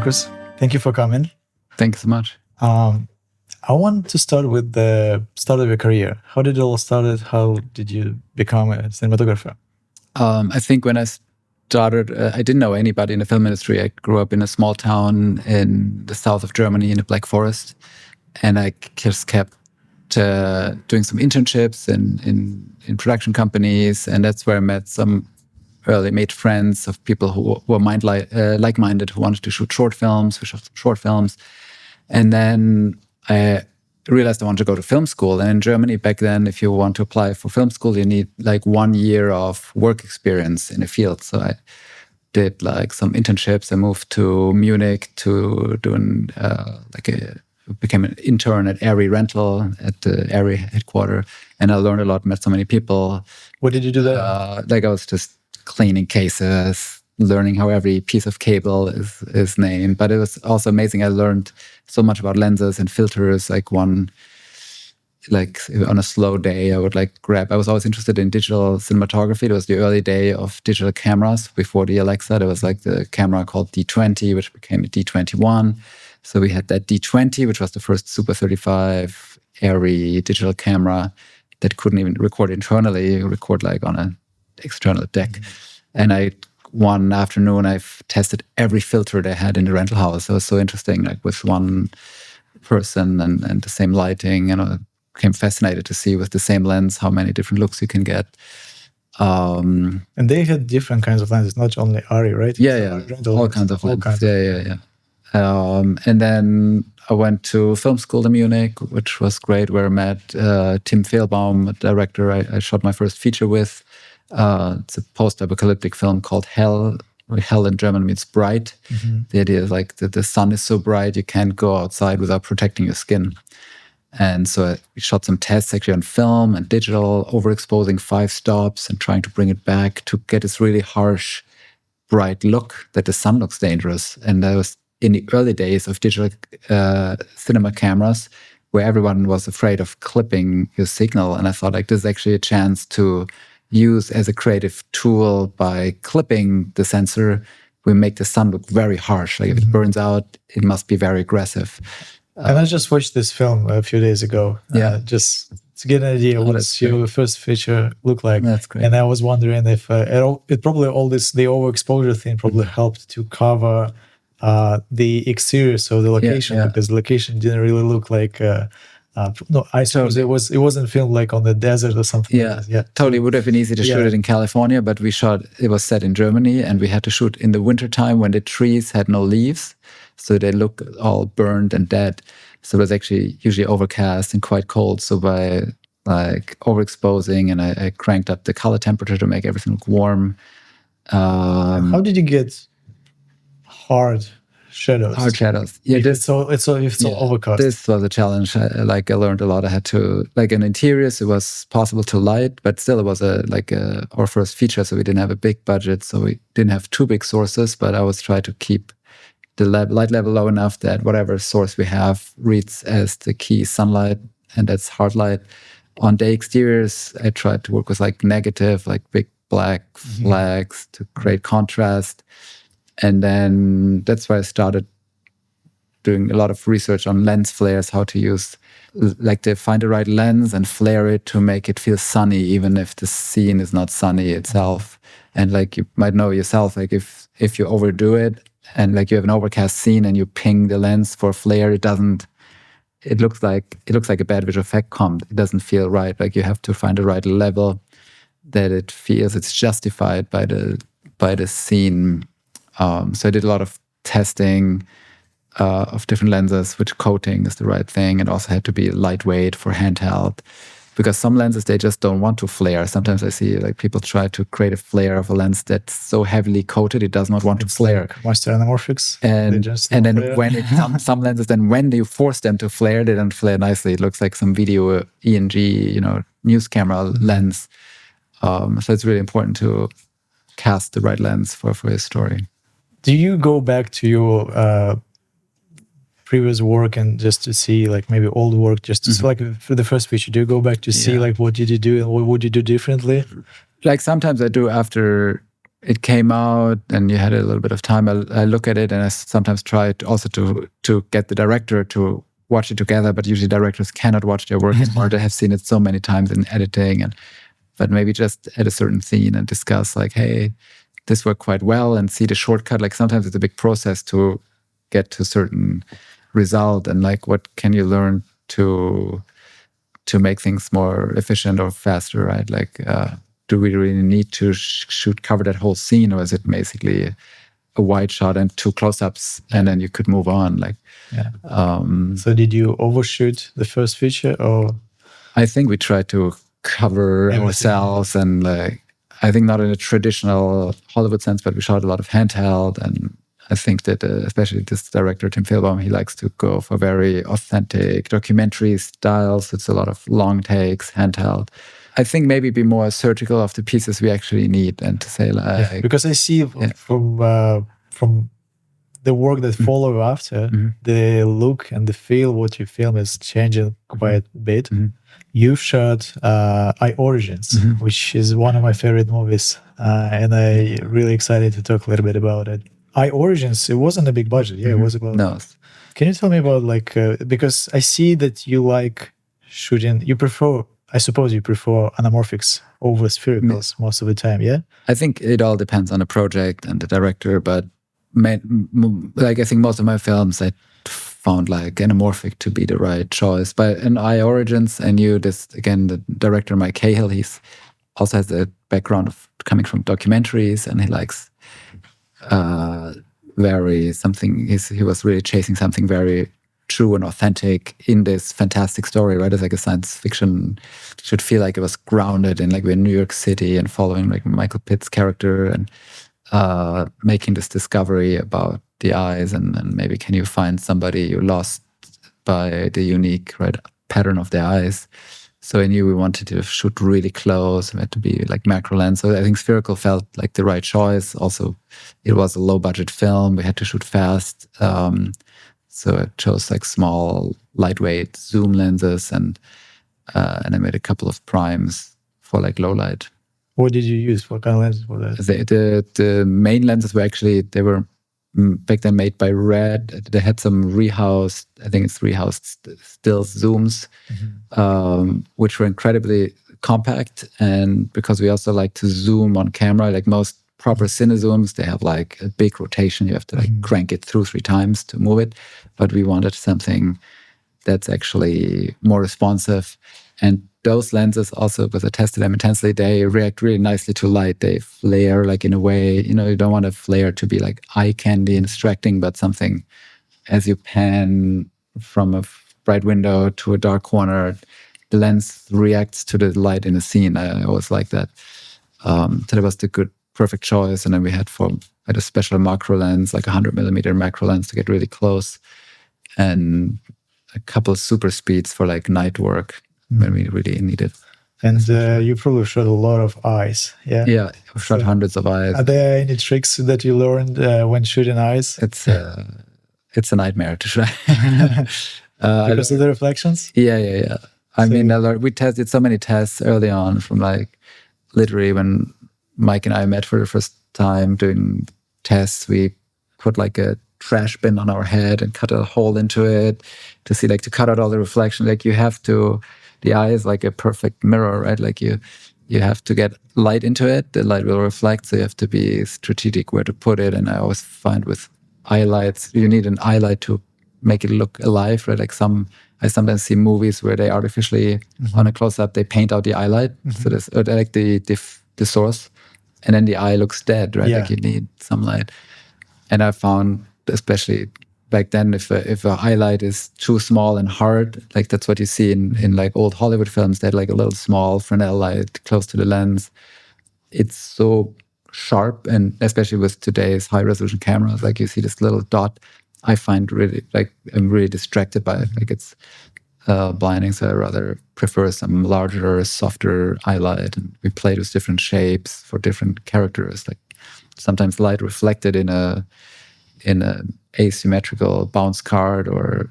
Markus. Thank you for coming. Thanks so much. I want to start with the start of your career. How did it all start? How did you become a cinematographer? I think when I started, I didn't know anybody in the film industry. I grew up in a small town in the south of Germany in the Black Forest. And I just kept doing some internships in production companies. And that's where I made friends of people who were like-minded, who wanted to shoot short films. We shot some short films. And then I realized I wanted to go to film school. And in Germany back then, if you want to apply for film school, you need like 1 year of work experience in a field. So I did like some internships. I moved to Munich to doing became an intern at Airy Rental at the Airy headquarters. And I learned a lot, met so many people. What did you do there? I was just cleaning cases, learning how every piece of cable is named. But it was also amazing. I learned so much about lenses and filters. On a slow day, I was always interested in digital cinematography. It was the early day of digital cameras before the Alexa. There was like the camera called D20, which became a D21. So we had that D20, which was the first Super 35 Airy digital camera that couldn't even record internally, record like on an external deck. Mm-hmm. And one afternoon, I've tested every filter they had in the rental house. So it was so interesting, like with one person and the same lighting. And I became fascinated to see with the same lens how many different looks you can get. And they had different kinds of lenses, not only Arri, right? Yeah. All kinds of lenses. Yeah. And then I went to film school in Munich, which was great, where I met Tim Fehlbaum, a director I shot my first feature with. It's a post-apocalyptic film called Hell. Hell in German means bright. Mm-hmm. The idea is like the sun is so bright you can't go outside without protecting your skin. And so we shot some tests actually on film and digital, overexposing 5 stops and trying to bring it back to get this really harsh, bright look that the sun looks dangerous. And that was in the early days of digital cinema cameras, where everyone was afraid of clipping your signal. And I thought, like, this is actually a chance to use as a creative tool. By clipping the sensor, we make the sun look very harsh. Like, if it burns out, it must be very aggressive. And I just watched this film a few days ago. Just to get an idea what your first feature looked like. That's great. And I was wondering if it probably all this, the overexposure thing probably helped to cover the exterior, so the location, because the location didn't really look like I suppose it wasn't filmed like on the desert or something. Totally. It would have been easy to shoot it in California, but it was set in Germany, and we had to shoot in the wintertime when the trees had no leaves, so they look all burned and dead. So it was actually usually overcast and quite cold. So by like overexposing, and I cranked up the color temperature to make everything look warm. How did you get hard shadows? Hard shadows. Yeah, it's so overcast. This was a challenge. I learned a lot. I had to, like, in interiors, it was possible to light, but still it was our first feature, so we didn't have a big budget, so we didn't have too big sources, but I always try to keep the light level low enough that whatever source we have reads as the key sunlight, and that's hard light. On day exteriors, I tried to work with like negative, like big black flags to create contrast. And then that's where I started doing a lot of research on lens flares, how to use, like, to find the right lens and flare it to make it feel sunny, even if the scene is not sunny itself. And like, you might know yourself, like if you overdo it and like you have an overcast scene and you ping the lens for flare, it looks like a bad visual effect comp. It doesn't feel right. Like, you have to find the right level that it feels it's justified by the scene. So I did a lot of testing of different lenses, which coating is the right thing. It also had to be lightweight for handheld, because some lenses, they just don't want to flare. Sometimes I see like people try to create a flare of a lens that's so heavily coated it does not want to flare. Like master anamorphics. And then when some lenses, then when you force them to flare, they don't flare nicely. It looks like some video ENG, news camera lens. So it's really important to cast the right lens for your story. Do you go back to your previous work and just to see like maybe old work, just to like for the first feature, do you go back to see like what did you do and what would you do differently? Like sometimes I do after it came out and you had a little bit of time, I look at it and I sometimes try also to get the director to watch it together, but usually directors cannot watch their work anymore. They have seen it so many times in editing, but maybe just at a certain scene and discuss like, hey, this worked quite well, and see the shortcut. Like sometimes it's a big process to get to a certain result, and like what can you learn to make things more efficient or faster, right? Like, do we really need to cover that whole scene, or is it basically a wide shot and 2 close-ups and then you could move on? Like, so did you overshoot the first feature, or? I think we tried to cover ourselves, and like, I think not in a traditional Hollywood sense, but we shot a lot of handheld. And I think that especially this director, Tim Philbaum, he likes to go for very authentic documentary styles. It's a lot of long takes, handheld. I think maybe be more surgical of the pieces we actually need, and to say like... because I see from the work that follow after, the look and the feel what you film is changing quite a bit. You shot I Origins, which is one of my favorite movies, and I really excited to talk a little bit about it. I Origins, it wasn't a big budget. It was about... No. Can you tell me about like, because I see that you like shooting, I suppose you prefer anamorphics over sphericals most of the time, yeah? I think it all depends on the project and the director, but like I think most of my films, I found like anamorphic to be the right choice. But in I Origins, I knew this, again, the director Mike Cahill, he's also has a background of coming from documentaries, and he likes he was really chasing something very true and authentic in this fantastic story, right? It's like a science fiction, should feel like it was grounded in like we're in New York City and following like Michael Pitt's character and making this discovery about the eyes, and maybe can you find somebody you lost by the unique pattern of the eyes. So I knew we wanted to shoot really close. We had to be like macro lens. So I think spherical felt like the right choice. Also, it was a low budget film. We had to shoot fast. So I chose like small, lightweight zoom lenses, and I made a couple of primes for like low light. What did you use? What kind of lenses for that? The main lenses were actually, they were back then made by Red. They had some rehoused, I think it's rehoused still zooms, which were incredibly compact. And because we also like to zoom on camera, like most proper cine zooms, they have like a big rotation. You have to like crank it through 3 times to move it. But we wanted something that's actually more responsive. And those lenses also, because I tested them intensely, they react really nicely to light. They flare like in a way, you don't want a flare to be like eye candy and distracting, but something as you pan from a bright window to a dark corner, the lens reacts to the light in a scene. I always like that. So that was the perfect choice. And then we had a special macro lens, like 100mm macro lens to get really close, and a couple of super speeds for like night work when we really need it. And you probably shot a lot of eyes, yeah? Yeah, I've shot hundreds of eyes. Are there any tricks that you learned when shooting eyes? It's a nightmare to shoot. Because of the reflections? Yeah. I mean, we tested so many tests early on, from like literally when Mike and I met for the first time doing tests, we put like a trash bin on our head and cut a hole into it to see, like, to cut out all the reflection. Like, you have to, the eye is like a perfect mirror, right? Like you have to get light into it, the light will reflect, so you have to be strategic where to put it. And I always find with eye lights, you need an eye light to make it look alive, right? Like I sometimes see movies where they artificially, on a close-up, they paint out the eye light. So there's like the source, and then the eye looks dead, right? Like you need some light. And I found, especially back then, if a highlight is too small and hard, like that's what you see in like old Hollywood films, they had like a little small Fresnel light close to the lens. It's so sharp, and especially with today's high resolution cameras, like you see this little dot, I find really, like, I'm really distracted by it. Like, it's blinding, so I rather prefer some larger, softer highlight. And we played with different shapes for different characters, like sometimes light reflected in a asymmetrical bounce card, or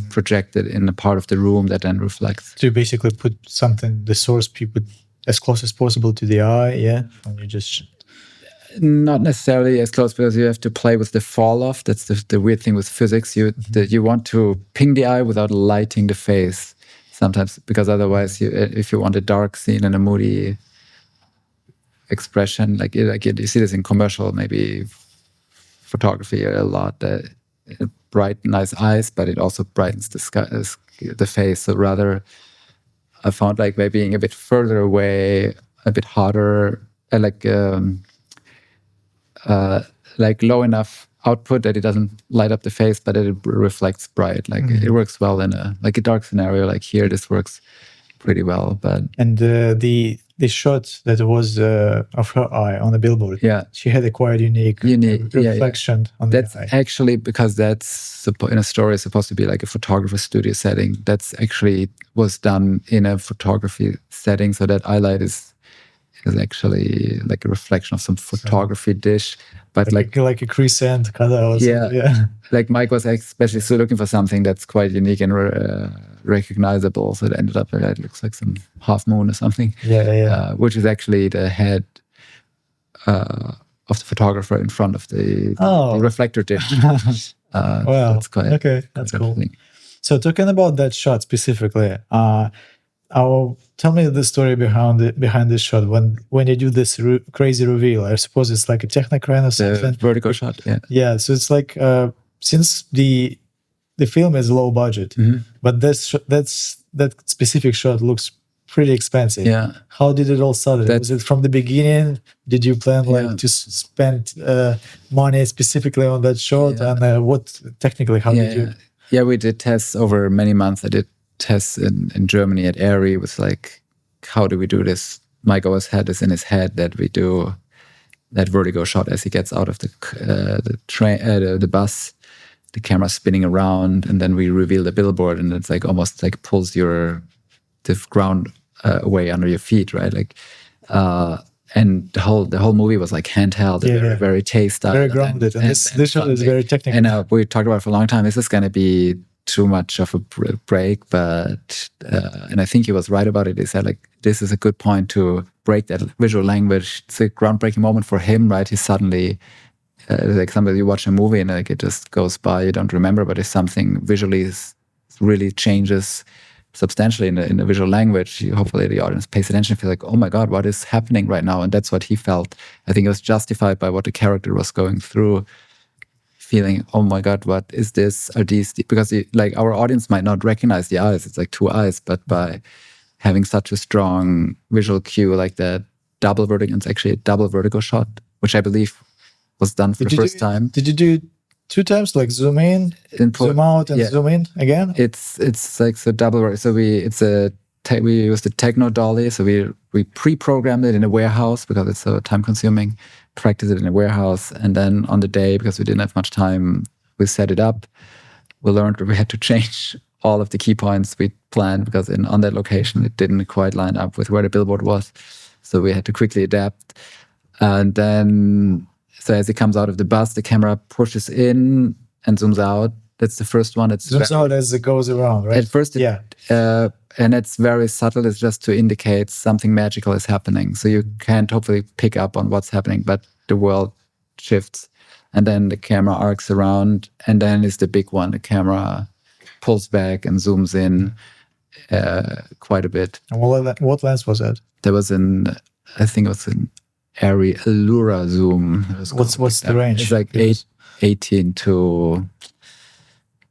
projected in a part of the room that then reflects. So you basically put something, the source, people as close as possible to the eye, and you just... Not necessarily as close, because you have to play with the fall off. That's the weird thing with physics. You want to ping the eye without lighting the face sometimes, because otherwise, if you want a dark scene and a moody expression, like you see this in commercial, maybe photography a lot. It brightens nice eyes, but it also brightens the face. So rather, I found like by being a bit further away, a bit harder, like low enough output that it doesn't light up the face, but it reflects bright. Like it works well in a dark scenario. Like here, this works pretty well. But the shot that was of her eye on the billboard, she had a quite unique reflection on that's the eye. Actually, because that's in a story supposed to be like a photographer studio setting. That's actually was done in a photography setting, so that eye light is actually like a reflection of some photography dish, but like a crescent cutout. Like Mike was especially so looking for something that's quite unique and recognizable, so it ended up like, it looks like some half moon or something, which is actually the head of the photographer in front of the reflector dish. Wow, that's quite that's cool. So talking about that shot specifically, tell me the story behind this shot. When you do this crazy reveal, I suppose it's like a Technicran or something. The vertical shot, yeah. So it's like since the film is low budget, but that specific shot looks pretty expensive. Yeah. How did it all start? Was it from the beginning? Did you plan to spend money specifically on that shot? And what technically? How did you? Yeah, we did tests over many months. I did tests in Germany at ARRI with like, how do we do this? Mike always had this in his head that we do that vertigo shot as he gets out of the train, the bus, the camera spinning around, and then we reveal the billboard, and it's like almost like pulls the ground away under your feet, right? Like, and the whole movie was like handheld, very taste very grounded, and this shot is very technical. And we talked about it for a long time. This is going to be too much of a break, but and I think he was right about it. He said like, this is a good point to break that visual language. It's a groundbreaking moment for him, right? He suddenly like somebody, you watch a movie and like it just goes by, you don't remember, but if something visually really changes substantially in the visual language, hopefully the audience pays attention and feel like, oh my God, what is happening right now? And that's what he felt. I think it was justified by what the character was going through, feeling, oh my God, what is this? Are these, because like our audience might not recognize the eyes, it's like two eyes, but by having such a strong visual cue like that double vertigo, it's actually a double vertigo shot, which I believe was done for the first time. Did you do 2 times, like zoom in, zoom out, and zoom in again? It's like so double. So we use the techno dolly. So we pre-programmed it in a warehouse because it's so time consuming. Practice it in a warehouse, and then on the day, because we didn't have much time, we set it up. We learned that we had to change all of the key points we planned because on that location it didn't quite line up with where the billboard was. So we had to quickly adapt. And then, so as it comes out of the bus, the camera pushes in and zooms out. That's the first one. It zooms out as it goes around, right? At first, and it's very subtle. It's just to indicate something magical is happening. So you can't hopefully pick up on what's happening, but the world shifts. And then the camera arcs around, and then is the big one. The camera pulls back and zooms in quite a bit. And what lens was that? That was I think it was an ARRI Allura zoom. What's the range? It's like 18 to...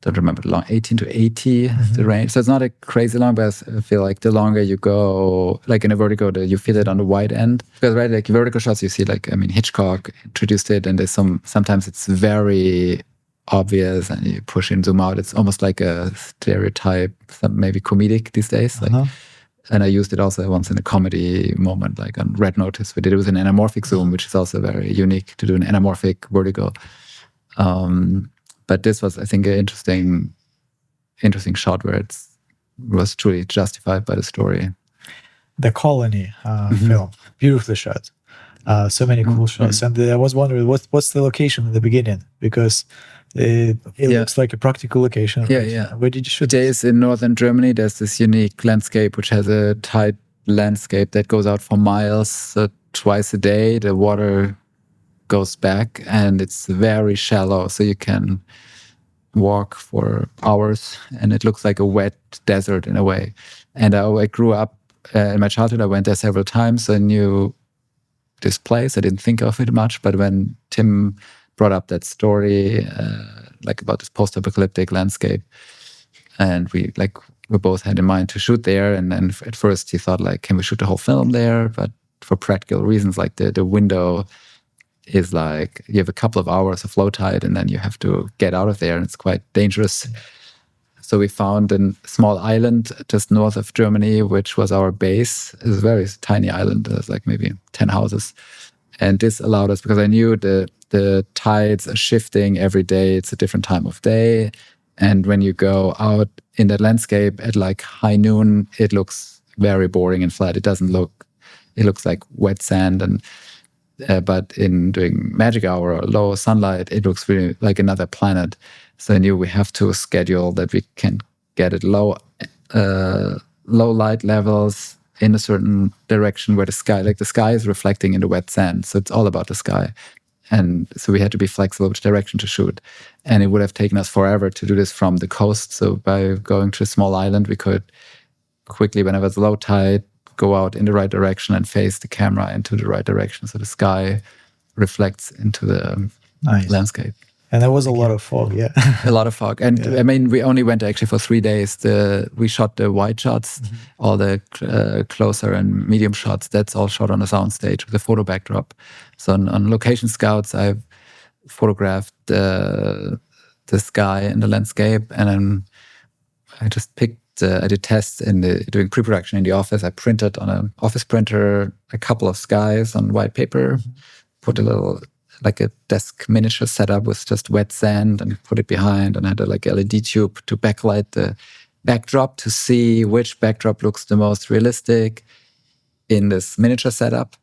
don't remember the long, 18 to 80 the range. So it's not a crazy long, but I feel like the longer you go, like in a vertigo, you feel it on the wide end. Because right, like vertigo shots, you see like, I mean, Hitchcock introduced it, and there's sometimes it's very obvious, and you push in, zoom out. It's almost like a stereotype, maybe comedic these days. Like, and I used it also once in a comedy moment, like on Red Notice. We did it with an anamorphic zoom, which is also very unique to do an anamorphic vertigo. But this was, I think, an interesting shot where it was truly justified by the story. The Colony film, beautifully shot. So many cool shots. And I was wondering, what's the location in the beginning? Because it looks like a practical location. Yeah. Where did you shoot? It is in northern Germany. There's this unique landscape, which has a tide landscape that goes out for miles. So twice a day, the water goes back, and it's very shallow, so you can walk for hours, and it looks like a wet desert in a way. And I grew up in my childhood. I went there several times. I knew this place. I didn't think of it much, but when Tim brought up that story, like about this post-apocalyptic landscape, and we both had in mind to shoot there. And then at first he thought, like, can we shoot the whole film there? But for practical reasons, like the window is like, you have a couple of hours of low tide and then you have to get out of there, and it's quite dangerous. So we found a small island just north of Germany, which was our base. It's a very tiny island. There's like maybe 10 houses. And this allowed us, because I knew the tides are shifting every day. It's a different time of day. And when you go out in that landscape at like high noon, it looks very boring and flat. It looks like wet sand. And but in doing magic hour or low sunlight, it looks really like another planet. So I knew we have to schedule that we can get it low light levels in a certain direction where the sky is reflecting in the wet sand. So it's all about the sky. And so we had to be flexible which direction to shoot. And it would have taken us forever to do this from the coast. So by going to a small island, we could quickly, whenever it's low tide, go out in the right direction and face the camera into the right direction. So the sky reflects into the landscape. And there was a lot of fog, yeah. A lot of fog. And I mean, we only went actually for 3 days. We shot the wide shots, all the closer and medium shots. That's all shot on a soundstage with a photo backdrop. So on location scouts, I've photographed the sky and the landscape. And then I just I did tests doing pre-production in the office. I printed on an office printer a couple of skies on white paper, put a little, like a desk miniature setup with just wet sand, and put it behind, and had a like LED tube to backlight the backdrop to see which backdrop looks the most realistic in this miniature setup.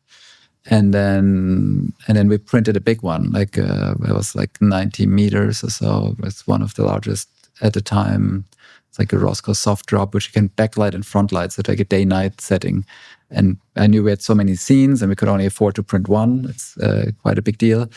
And then we printed a big one, like it was like 90 meters or so. It was one of the largest at the time. It's like a Roscoe soft drop, which you can backlight and front light, so like a day-night setting. And I knew we had so many scenes and we could only afford to print one. It's quite a big deal.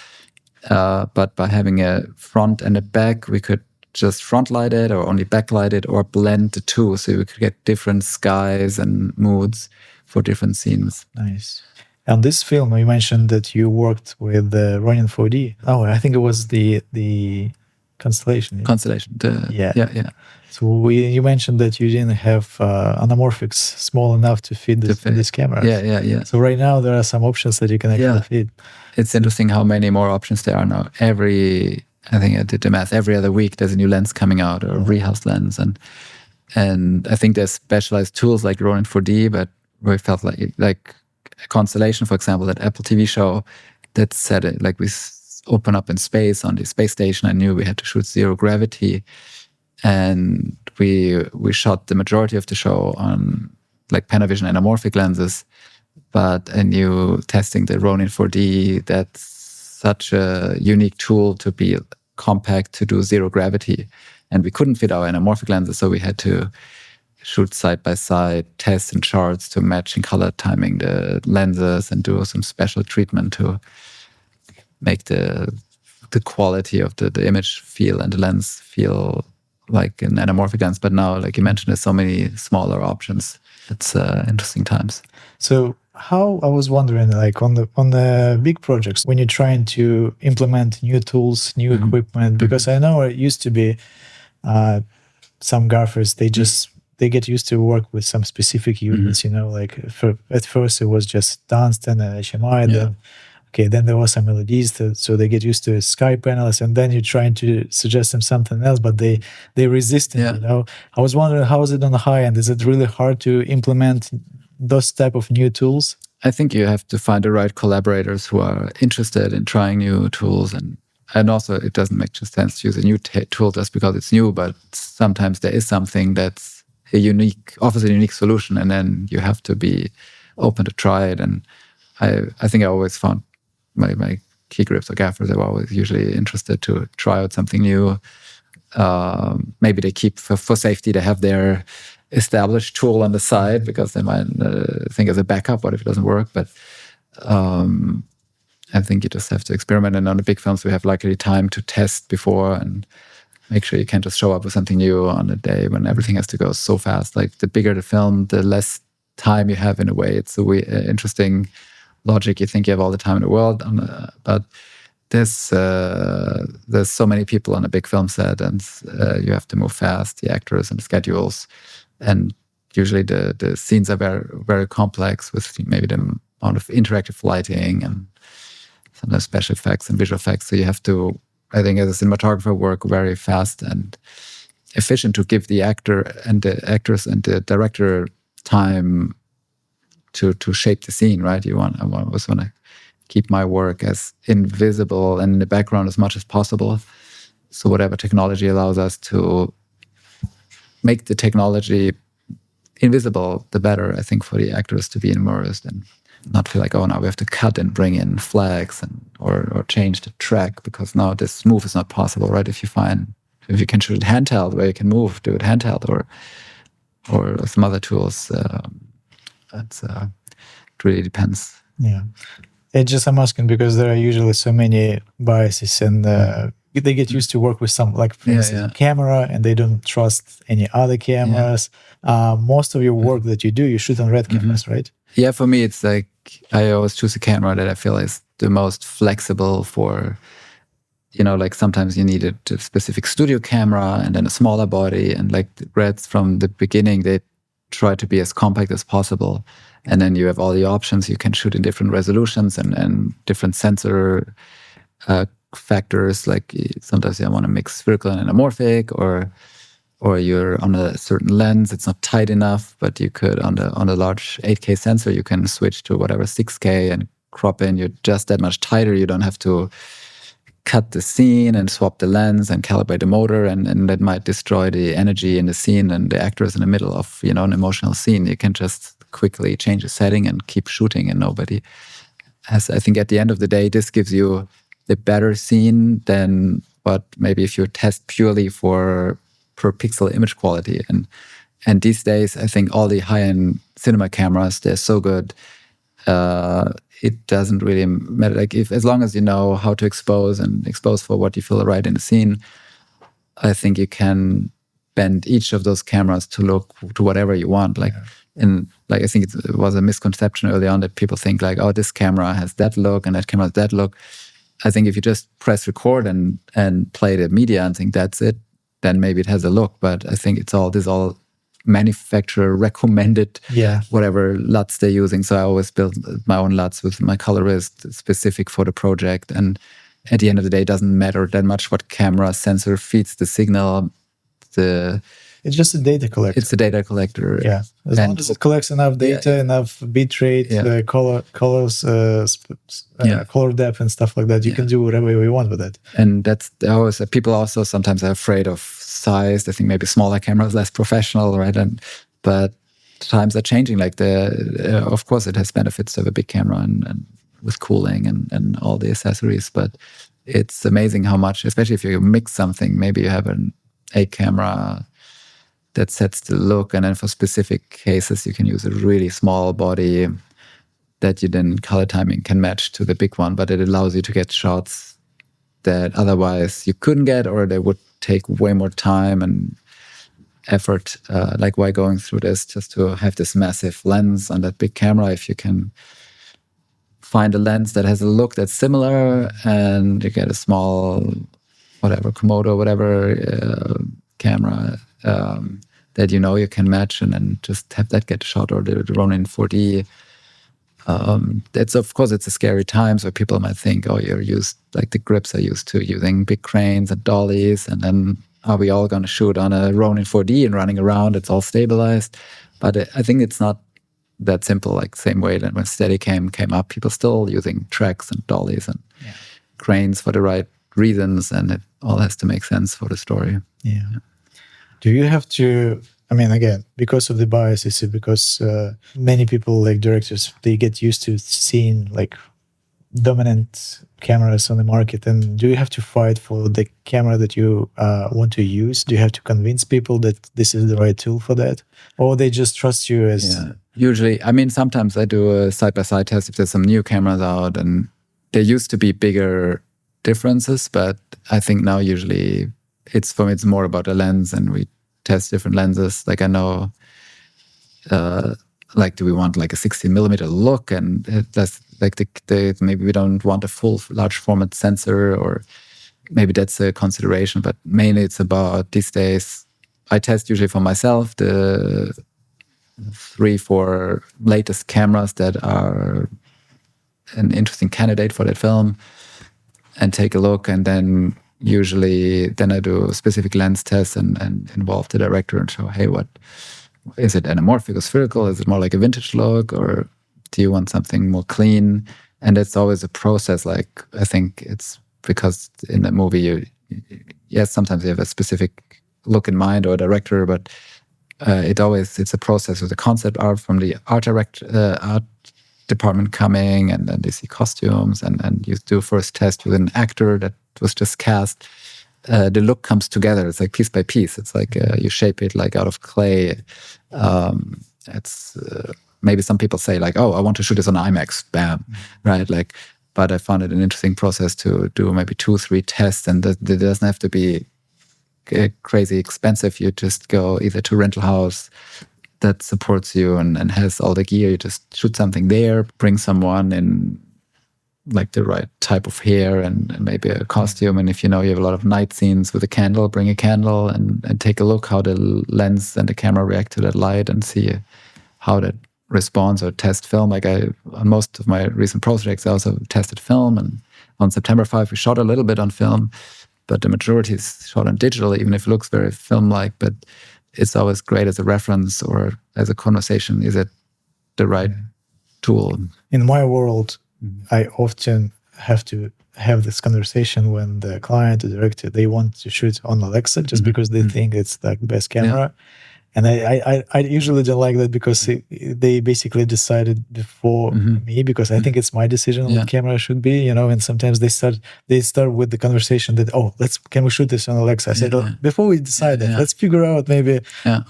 But by having a front and a back, we could just front light it or only backlight it or blend the two, so we could get different skies and moods for different scenes. Nice. On this film, you mentioned that you worked with Ronin 4D. Oh, I think it was the Constellation. Constellation. Yeah. So you mentioned that you didn't have anamorphics small enough to fit this camera. Yeah. So right now there are some options that you can actually fit. It's interesting how many more options there are now. I think I did the math, every other week there's a new lens coming out, or a rehouse lens. And I think there's specialized tools like Ronin 4D, but we felt like Constellation, for example, that Apple TV show that said it, like we open up in space on the space station. I knew we had to shoot zero gravity. And we shot the majority of the show on like Panavision anamorphic lenses. But I knew testing the Ronin 4D, that's such a unique tool to be compact, to do zero gravity. And we couldn't fit our anamorphic lenses, so we had to shoot side by side, tests and charts to match in color timing the lenses and do some special treatment to make the quality of the image feel and the lens feel like an anamorphic lens. But now, like you mentioned, there's so many smaller options. It's interesting times. So how, I was wondering, like on the big projects, when you're trying to implement new tools, new equipment, because I know it used to be some gaffers, they get used to work with some specific units, like at first it was just tungsten and HMI, then there was some LEDs, so they get used to sky panels, and then you're trying to suggest them something else, but they resist it, I was wondering, how is it on the high end? Is it really hard to implement those type of new tools? I think you have to find the right collaborators who are interested in trying new tools, and also it doesn't make just sense to use a new tool just because it's new, but sometimes there is something that's offers a unique solution, and then you have to be open to try it. And I think I always found my key grips or gaffers, they were always usually interested to try out something new. Maybe they keep, for safety, they have their established tool on the side because they might think as a backup, what if it doesn't work? But I think you just have to experiment. And on the big films, we have luckily time to test before and make sure you can't just show up with something new on a day when everything has to go so fast. Like the bigger the film, the less time you have in a way. It's a interesting logic. You think you have all the time in the world, but there's so many people on a big film set, and you have to move fast, the actors and the schedules. And usually the scenes are very, very complex with maybe the amount of interactive lighting and sometimes special effects and visual effects. So you have to, I think, as a cinematographer, work very fast and efficient to give the actor and the actors and the director time to shape the scene, right? I always want to keep my work as invisible and in the background as much as possible. So whatever technology allows us to make the technology invisible, the better, I think, for the actors to be immersed and not feel like, oh, now we have to cut and bring in flags or change the track because now this move is not possible, right? If you can shoot it handheld where you can move, do it handheld or some other tools. It really depends. Yeah. I'm asking because there are usually so many biases and they get used to work with some, like for instance, camera, and they don't trust any other cameras. Most of your work that you do, you shoot on red cameras, right? Yeah, for me, it's like I always choose a camera that I feel is the most flexible for, like sometimes you need a specific studio camera and then a smaller body. And like the Reds from the beginning, they try to be as compact as possible. And then you have all the options. You can shoot in different resolutions and different sensor factors. Like sometimes you want to mix spherical and anamorphic, or you're on a certain lens, it's not tight enough, but you could on the large 8K sensor, you can switch to whatever 6K and crop in. You're just that much tighter. You don't have to cut the scene and swap the lens and calibrate the motor, and that might destroy the energy in the scene and the actors in the middle of an emotional scene. You can just quickly change the setting and keep shooting, and nobody has. I think at the end of the day, this gives you the better scene than what maybe if you test purely for per pixel image quality. And these days, I think all the high-end cinema cameras, they're so good. It doesn't really matter. Like as long as you know how to expose for what you feel right in the scene, I think you can bend each of those cameras to look to whatever you want. Like I think it was a misconception early on that people think like, oh, this camera has that look and that camera has that look. I think if you just press record and play the media and think that's it, then maybe it has a look. But I think this is all manufacturer recommended, whatever LUTs they're using. So I always build my own LUTs with my colorist specific for the project. And at the end of the day, it doesn't matter that much what camera sensor feeds the signal. It's just a data collector. It's a data collector. Yeah. As long as it collects enough data, enough bitrate, colors, color depth and stuff like that, you can do whatever you want with it. And that's always, people also sometimes are afraid of size. They think maybe smaller cameras less professional, right? But times are changing. Like of course it has benefits to have a big camera and with cooling and all the accessories, but it's amazing how much, especially if you mix something, maybe you have a camera that sets the look, and then for specific cases you can use a really small body that you then color timing can match to the big one, but it allows you to get shots that otherwise you couldn't get, or they would take way more time and effort. Like why going through this just to have this massive lens on that big camera? If you can find a lens that has a look that's similar and you get a small Komodo, camera that you can match, and then just have that get shot, or the Ronin 4D. It's a scary time, so people might think, oh, you're used, like the grips are used to using big cranes and dollies, and then are we all going to shoot on a Ronin 4D and running around? It's all stabilized. But I think it's not that simple. Like same way that when Steadicam came up, people still using tracks and dollies and cranes for the right reasons, and it all has to make sense for the story. Yeah. Do you have to, again, because of the biases, because many people, like directors, they get used to seeing like dominant cameras on the market, and do you have to fight for the camera that you want to use? Do you have to convince people that this is the right tool for that? Or they just trust you as... Yeah. Usually, sometimes I do a side-by-side test if there's some new cameras out, and there used to be bigger differences, but I think now usually for me it's more about a lens, and we test different lenses. Like I know, like do we want like a 16mm look, and that's like maybe we don't want a full large format sensor, or maybe that's a consideration. But mainly it's about these days. I test usually for myself the 3-4 latest cameras that are an interesting candidate for that film, and take a look, and then usually I do specific lens tests and involve the director and show, hey, what is it, anamorphic or spherical? Is it more like a vintage look, or do you want something more clean? And it's always a process. Like I think it's because in a movie, yes, sometimes you have a specific look in mind or a director, but it's a process with the concept art from the art department coming, and then they see costumes, and you do first test with an actor that was just cast. The look comes together. It's like piece by piece. It's like you shape it like out of clay. It's maybe some people say like, oh, I want to shoot this on IMAX, bam, right? Like, but I found it an interesting process to do maybe 2-3 tests, and it doesn't have to be crazy expensive. You just go either to rental house that supports you and has all the gear. You just shoot something there, bring someone in like the right type of hair and maybe a costume. And if you know you have a lot of night scenes with a candle, bring a candle and take a look how the lens and the camera react to that light, and see how that responds, or test film. Like on most of my recent projects, I also tested film. And on September 5, we shot a little bit on film, but the majority is shot on digital, even if it looks very film-like. But it's always great as a reference or as a conversation. Is it the right tool? In my world, I often have to have this conversation when the client or director, they want to shoot on Alexa just because they think it's the best camera. And I usually don't like that, because they basically decided before me, because I think it's my decision on what camera should be, and sometimes they start with the conversation that, can we shoot this on Alexa? I said, before we decide that, let's figure out maybe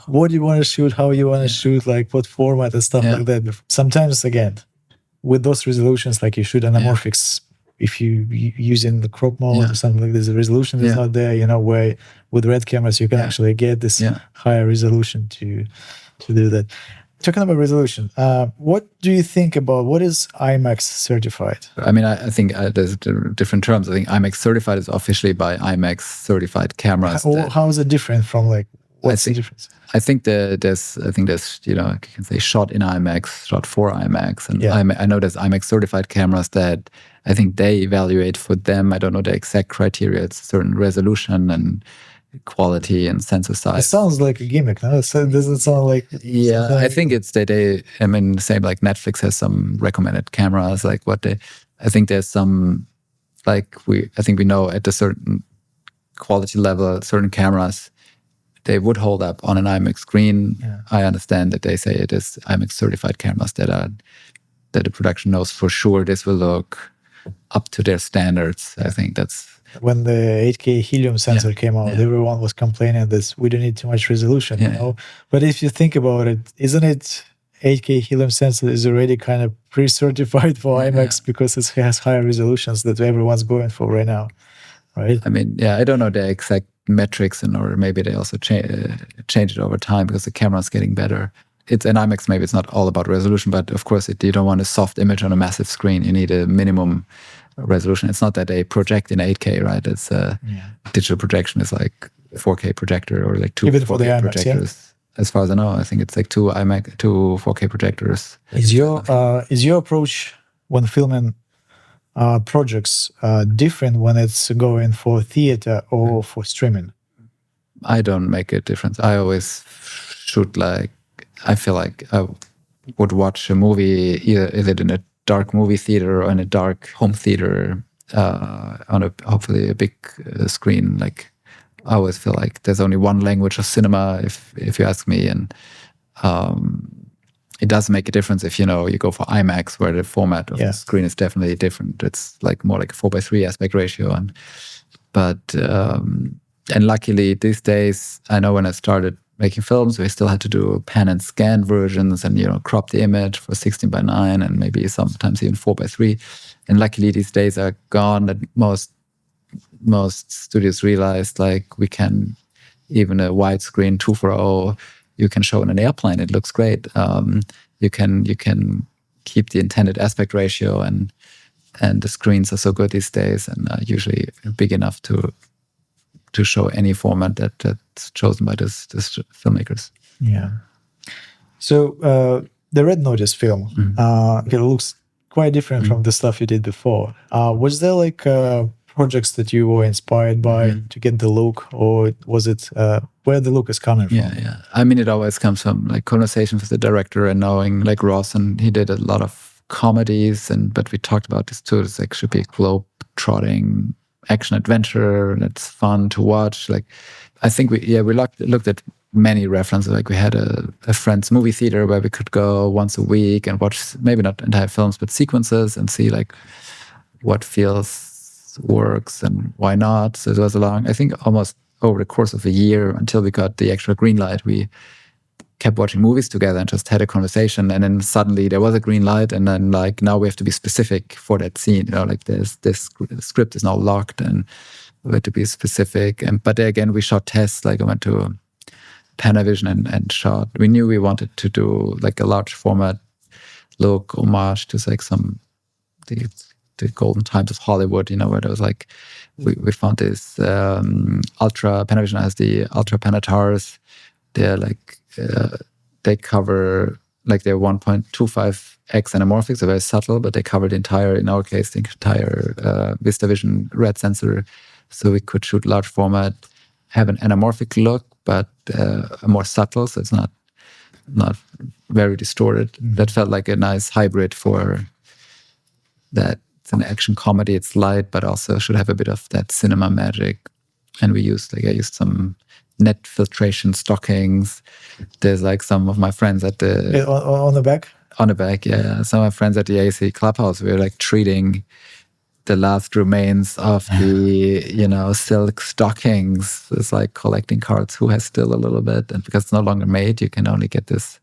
what you want to shoot, how you want to shoot, like what format and stuff like that. Sometimes, again, with those resolutions, like you shoot anamorphics, if you using the crop mode or something like this, the resolution is not there, where with red cameras you can actually get this higher resolution to do that. Talking about resolution, what do you think about what is IMAX certified? I mean, I think there's different terms. I think IMAX certified is officially by IMAX certified cameras. How is it different from what's the difference? I think there's you can say shot in IMAX, shot for IMAX, and I know there's IMAX certified cameras that I think they evaluate for them. I don't know the exact criteria. It's a certain resolution and quality and sensor size. It sounds like a gimmick, no? It doesn't sound like... Yeah, I think it's same like Netflix has some recommended cameras, like I think there's some, I think we know at a certain quality level, certain cameras, they would hold up on an IMAX screen. I understand that they say it is IMAX certified cameras that the production knows for sure this will look up to their standards. I think that's... When the 8K helium sensor came out, everyone was complaining that we don't need too much resolution, But if you think about it, isn't it 8K helium sensor is already kind of pre-certified for IMAX because it has higher resolutions that everyone's going for right now, right? I mean, I don't know the exact metrics, or maybe they also change it over time because the camera's getting better. It's an IMAX, maybe it's not all about resolution, but of course you don't want a soft image on a massive screen. You need a minimum resolution. It's not that they project in 8K, right? It's digital projection is like 4K projector or like two even 4K for the IMAX, projectors. As far as I know, I think it's like two 4K projectors. Is your approach when filming projects different when it's going for theater or for streaming? I don't make a difference. I always shoot I feel like I would watch a movie either in a dark movie theater or in a dark home theater on hopefully a big screen. Like I always feel like there's only one language of cinema, if you ask me, and it does make a difference if you go for IMAX, where the format of the screen is definitely different. It's like more like a 4:3 aspect ratio, and luckily these days, I know when I started making films, we still had to do pan and scan versions and, crop the image for 16:9 and maybe sometimes even 4:3. And luckily these days are gone, that most studios realized like we can, even a widescreen 240, you can show in an airplane, it looks great. You can keep the intended aspect ratio, and the screens are so good these days and usually big enough to show any format that's chosen by this filmmakers. Yeah. So the Red Notice film, it looks quite different from the stuff you did before. Was there like projects that you were inspired by to get the look, or was it where the look is coming from? Yeah. I mean, it always comes from like conversations with the director and knowing like Ross, and he did a lot of comedies, but we talked about this too. It's like should be a globe-trotting action adventure that's fun to watch. Like, I think we looked at many references. Like we had a friend's movie theater where we could go once a week and watch maybe not entire films but sequences and see like what works and why not. So it was I think almost over the course of a year until we got the actual green light. We kept watching movies together and just had a conversation, and then suddenly there was a green light, and then like now we have to be specific for that scene. Like this script is now locked and we had to be specific. But there again, we shot tests. Like I went to Panavision and shot. We knew we wanted to do like a large format look, homage to like the golden times of Hollywood, where there was like, we found this Panavision has the Ultra Panatars. They're like, they cover, like they're 1.25x anamorphic, so very subtle, but they cover the entire, in our case, the entire VistaVision red sensor. So we could shoot large format, have an anamorphic look, but more subtle, so it's not very distorted. That felt like a nice hybrid for that. It's an action comedy, it's light, but also should have a bit of that cinema magic. And I used some net filtration stockings. There's like some of my friends at the... On the back? On the back, yeah. Some of my friends at the ASC Clubhouse were like treating the last remains of the, silk stockings. It's like collecting cards, who has still a little bit. And because it's no longer made, you can only get this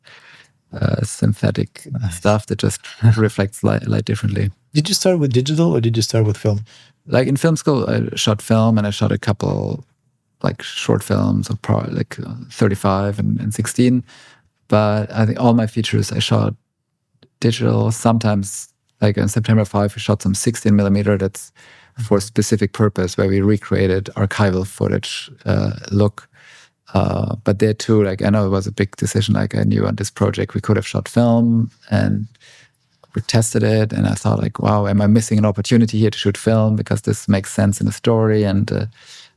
synthetic stuff that just reflects light differently. Did you start with digital or did you start with film? Like in film school, I shot film and I shot a couple like short films of probably like 35 and 16. But I think all my features I shot digital. Sometimes, like in September 5, we shot some 16 millimeter that's for a specific purpose where we recreated archival footage look. But there too, like I know it was a big decision. Like I knew on this project we could have shot film and we tested it, and I thought like, wow, am I missing an opportunity here to shoot film because this makes sense in the story? And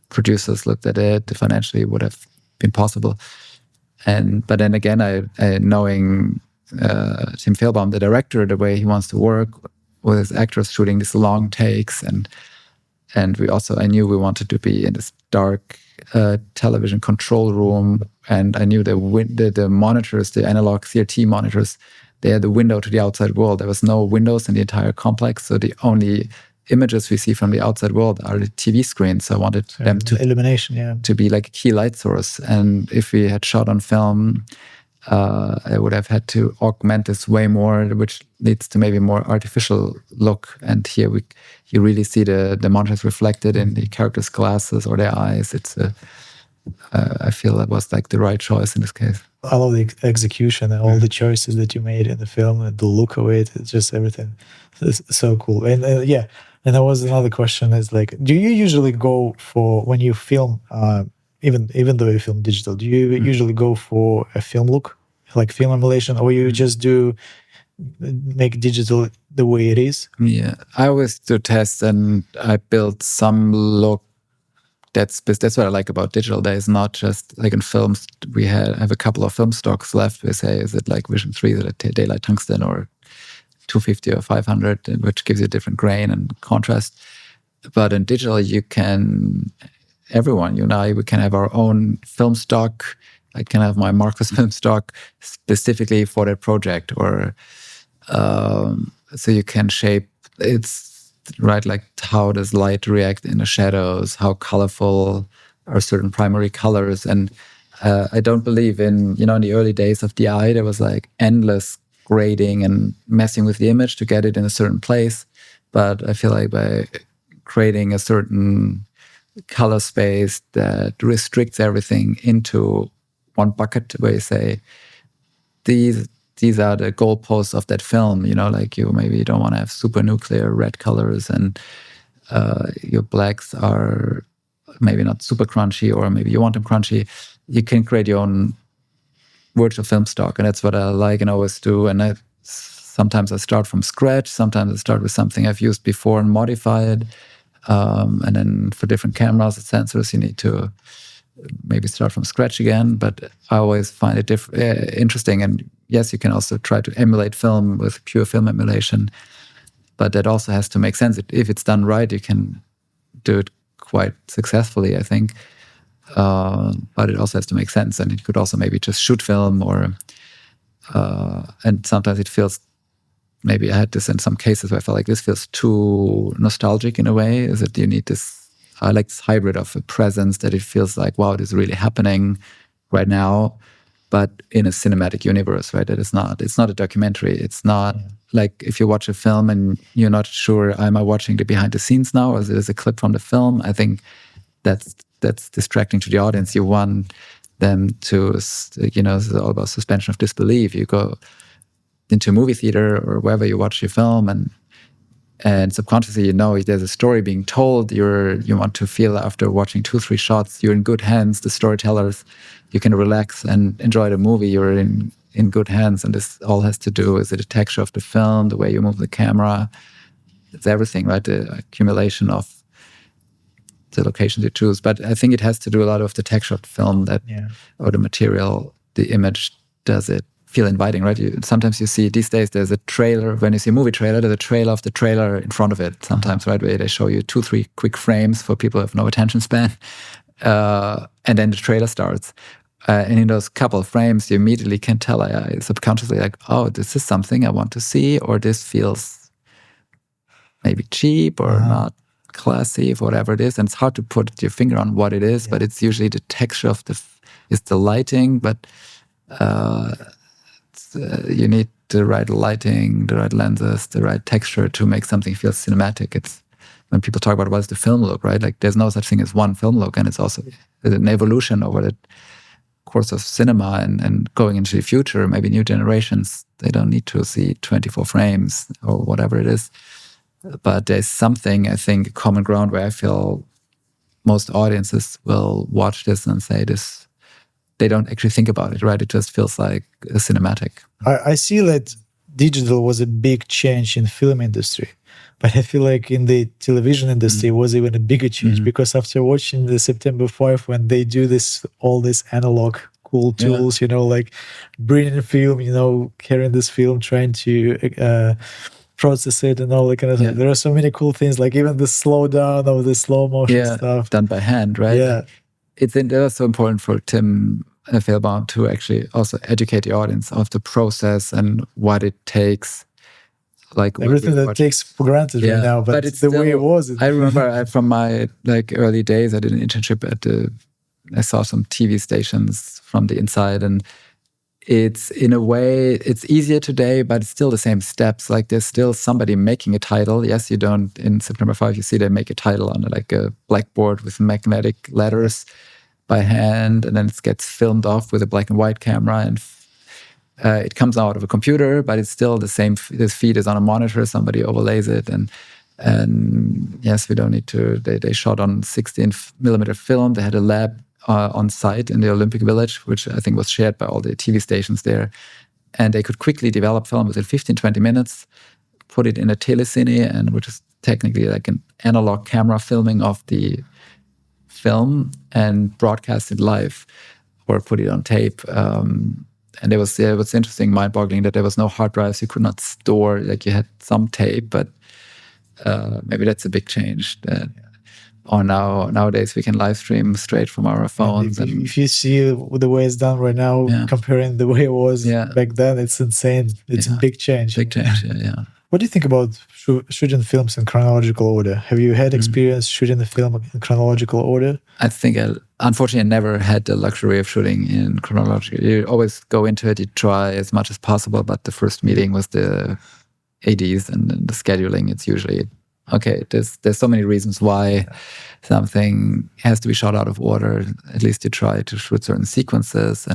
producers looked at it. Financially, it would have been possible. But then again, I knowing Tim Fehlbaum, the director, the way he wants to work with his actors shooting these long takes, and I knew we wanted to be in this dark television control room, and I knew the monitors, the analog CRT monitors, they had the window to the outside world. There was no windows in the entire complex, so the only images we see from the outside world are the TV screens. So I wanted them to illumination, to be like a key light source. And if we had shot on film, I would have had to augment this way more, which leads to maybe more artificial look. And here you really see the monitors reflected in the characters' glasses or their eyes. I feel that was like the right choice in this case. I love the execution and all the choices that you made in the film and the look of it. It's just everything. It's so cool. And and there was another question is like, do you usually go for, when you film, even though you film digital, do you usually go for a film look, like film emulation, or you just make digital the way it is? Yeah, I always do tests, and I build some look. That's what I like about digital. There is not just like in films. We have a couple of film stocks left. We say, is it like Vision 3, is it daylight tungsten, or 250 or 500, which gives you a different grain and contrast. But in digital, you can, everyone, you and I, we can have our own film stock. I can have my Markus film stock specifically for that project, or so you can shape. It's right, like how does light react in the shadows? How colorful are certain primary colors? And I don't believe in, in the early days of DI, there was like endless grading and messing with the image to get it in a certain place. But I feel like by creating a certain color space that restricts everything into one bucket, where you say, these are the goalposts of that film, like you maybe don't want to have super nuclear red colors, and your blacks are maybe not super crunchy, or maybe you want them crunchy. You can create your own virtual film stock, and that's what I like and always do. And sometimes I start from scratch, sometimes I start with something I've used before and modify it. And then for different cameras and sensors, you need to maybe start from scratch again. But I always find it interesting. And yes, you can also try to emulate film with pure film emulation, but that also has to make sense. If it's done right, you can do it quite successfully, I think. But it also has to make sense, and it could also maybe just shoot film, or and sometimes it feels, maybe I had this in some cases where I felt like this feels too nostalgic in a way. Is that you need this, I like this hybrid of a presence that it feels like, wow, it is really happening right now, but in a cinematic universe, right? It's not a documentary. It's not like if you watch a film and you're not sure, am I watching the behind the scenes now, or is it a clip from the film? I think that's distracting to the audience. You want them to, it's all about suspension of disbelief. You go into a movie theater or wherever you watch your film, and subconsciously, there's a story being told. You want to feel after watching 2-3 shots, you're in good hands. The storytellers, you can relax and enjoy the movie. You're in good hands, and this all has to do with the texture of the film, the way you move the camera. It's everything, right? The accumulation of the locations you choose. But I think it has to do a lot of the texture of the film, or the material, the image, does it feel inviting, right? Sometimes you see these days there's a trailer. When you see a movie trailer, there's a trailer of the trailer in front of it sometimes, right? Where they show you 2-3 quick frames for people who have no attention span. And then the trailer starts. And in those couple of frames, you immediately can tell, subconsciously, like, oh, this is something I want to see, or this feels maybe cheap or not classy, or whatever it is. And it's hard to put your finger on what it is, but it's usually the texture of it's the lighting, but you need the right lighting, the right lenses, the right texture to make something feel cinematic. It's when people talk about what is the film look, right? Like there's no such thing as one film look, and it's also an evolution over the course of cinema and going into the future. Maybe new generations, they don't need to see 24 frames or whatever it is. But there's something, I think, common ground where I feel most audiences will watch this and say this. They don't actually think about it, right? It just feels like a cinematic. I see that digital was a big change in film industry, but I feel like in the television industry it was even a bigger change, because after watching the September 5, when they do all this analog cool tools, like bringing film, carrying this film, trying to process it and all that kind of stuff. There are so many cool things, like even the slow down of the slow motion stuff. Done by hand, right? Yeah. It was so important for Tim Fehlbaum to actually also educate the audience of the process and what it takes. Like everything that takes for granted right now, but it's the way it was. I remember from my early days, I did an internship I saw some TV stations from the inside, and it's in a way, it's easier today, but it's still the same steps. Like there's still somebody making a title. Yes, you don't, in September 5, you see they make a title on like a blackboard with magnetic letters by hand, and then it gets filmed off with a black and white camera, and it comes out of a computer, but it's still the same. This feed is on a monitor, somebody overlays it, and yes, we don't need to, they shot on 16mm film. They had a lab on site in the Olympic Village, which I think was shared by all the TV stations there. And they could quickly develop film within 15-20 minutes, put it in a telecine, and which is technically like an analog camera filming of the film, and broadcast it live or put it on tape. And it was what's interesting, mind-boggling, that there was no hard drives. You could not store, like you had some tape, but maybe that's a big change. Or nowadays we can live stream straight from our phones. And if you see the way it's done right now, comparing the way it was back then, it's insane. It's a big change. Big change, yeah. What do you think about shooting films in chronological order? Have you had experience shooting the film in chronological order? I think unfortunately, I never had the luxury of shooting in chronological. You always go into it, you try as much as possible, but the first meeting with the ADs and the scheduling, it's usually, okay, there's so many reasons why something has to be shot out of order. At least you try to shoot certain sequences,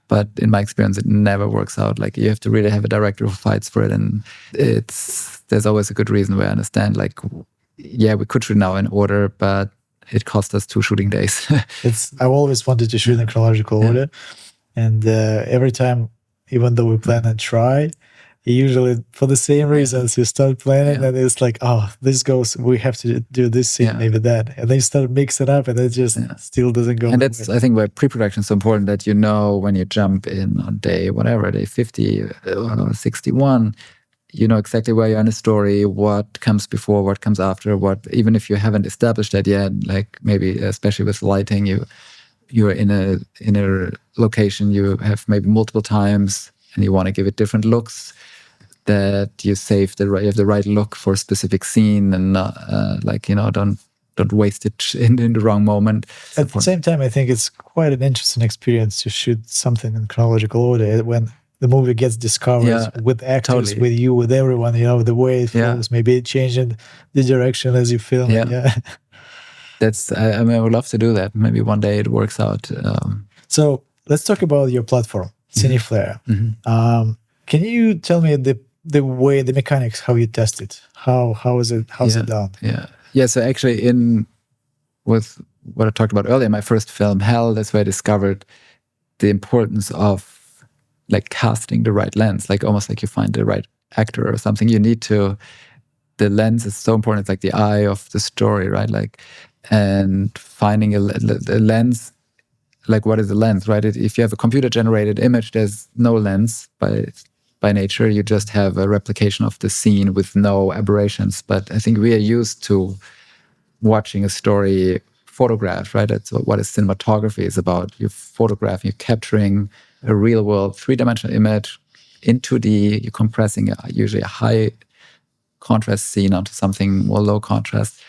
but in my experience, it never works out. Like, you have to really have a director who fights for it, and there's always a good reason where I understand, like, yeah, we could shoot now in order, but it cost us 2 shooting days. I've always wanted to shoot in chronological order, and every time, even though we plan and try, usually for the same reasons, you start planning and it's like, oh, this goes, we have to do this scene, maybe that, and then you start mixing it up, and it just still doesn't go. And that's, I think, why pre-production is so important, that you know when you jump in on day 50 or 61, you know exactly where you're in a story, what comes before, what comes after, even if you haven't established that yet, like maybe especially with lighting, you're in a location you have maybe multiple times, and you want to give it different looks, that you have the right look for a specific scene, and don't waste it in the wrong moment. At the same time, I think it's quite an interesting experience to shoot something in chronological order when the movie gets discovered with actors, with you, with everyone, the way it flows, maybe changing the direction as you film. That's, I would love to do that. Maybe one day it works out. So let's talk about your platform, CineFlare. Can you tell me the way, the mechanics, how you test it? How's it done? So actually, with what I talked about earlier, my first film, Hell, that's where I discovered the importance of like casting the right lens, like almost like you find the right actor or something. The lens is so important. It's like the eye of the story, right? Like, and finding a lens, like what is a lens, right? If you have a computer generated image, there's no lens by nature. You just have a replication of the scene with no aberrations. But I think we are used to watching a story photographed, right? That's what cinematography is about. You're photographing, you're capturing a real world 3-dimensional image in 2D. You're compressing usually a high contrast scene onto something more low contrast.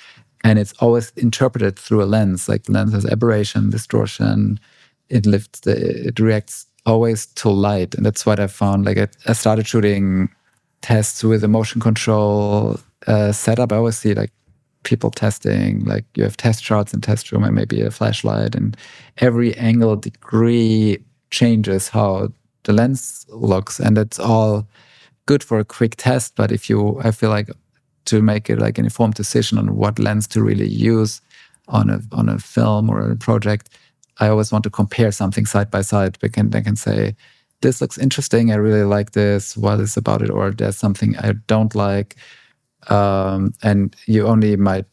And it's always interpreted through a lens. Like, the lens has aberration, distortion. It reacts always to light. And that's what I found. Like, I started shooting tests with a motion control setup. I always see like people testing, like you have test shots in test room and maybe a flashlight, and every angle degree changes how the lens looks. And that's all good for a quick test. But I feel like to make it like an informed decision on what lens to really use on a film or a project, I always want to compare something side by side. I can say, this looks interesting, I really like this, what is about it, or there's something I don't like. And you only might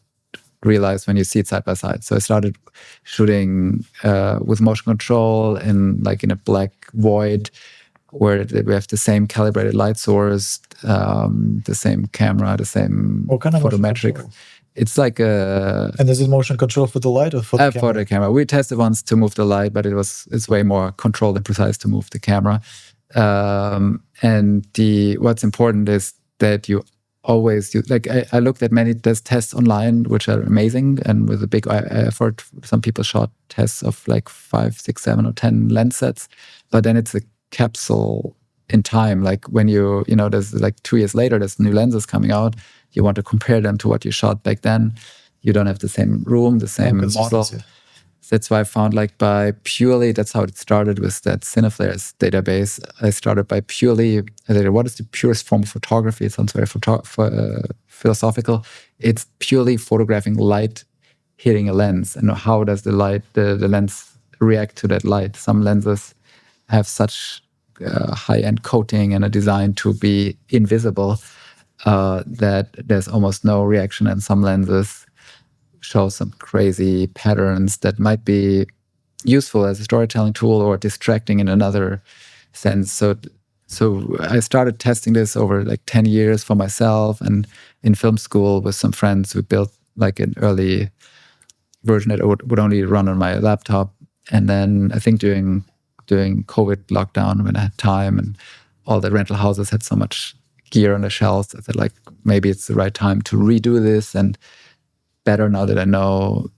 realize when you see it side by side. So I started shooting with motion control in a black void, where we have the same calibrated light source, the same camera, the same photometrics. It's like a... And is it motion control for the light or for the camera? For the camera. We tested once to move the light, but it's way more controlled and precise to move the camera. And what's important is that you always use... Like, I looked at many tests online, which are amazing, and with a big effort. Some people shot tests of like 5, 6, 7, or 10 lens sets, but then it's a capsule in time. Like, when there's like 2 years later, there's new lenses coming out. You want to compare them to what you shot back then. You don't have the same room, the same model. So that's why I found that's how it started with that CineFlare's database. I started by what is the purest form of photography? It sounds very philosophical. It's purely photographing light hitting a lens, and how does the lens react to that light. Some lenses have such high-end coating and a design to be invisible that there's almost no reaction, and some lenses show some crazy patterns that might be useful as a storytelling tool or distracting in another sense. So I started testing this over like 10 years for myself, and in film school with some friends, we built like an early version that would only run on my laptop. And then I think during COVID lockdown, when I had time and all the rental houses had so much gear on the shelves, I said, like, maybe it's the right time to redo this, and better now that I know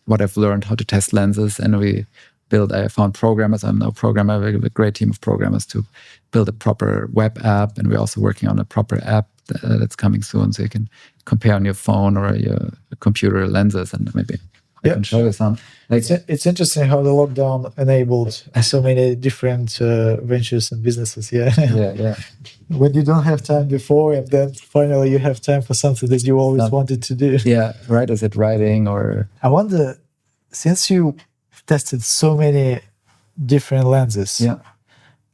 what I've learned how to test lenses, and I found programmers. I'm no programmer. We have a great team of programmers to build a proper web app, and we're also working on a proper app that's coming soon, so you can compare on your phone or your computer lenses, and maybe I can show you some. It's interesting how the lockdown enabled so many different ventures and businesses. Yeah. When you don't have time before, and then finally you have time for something that you always wanted to do. Yeah, right. Is it writing or? I wonder, since you tested so many different lenses,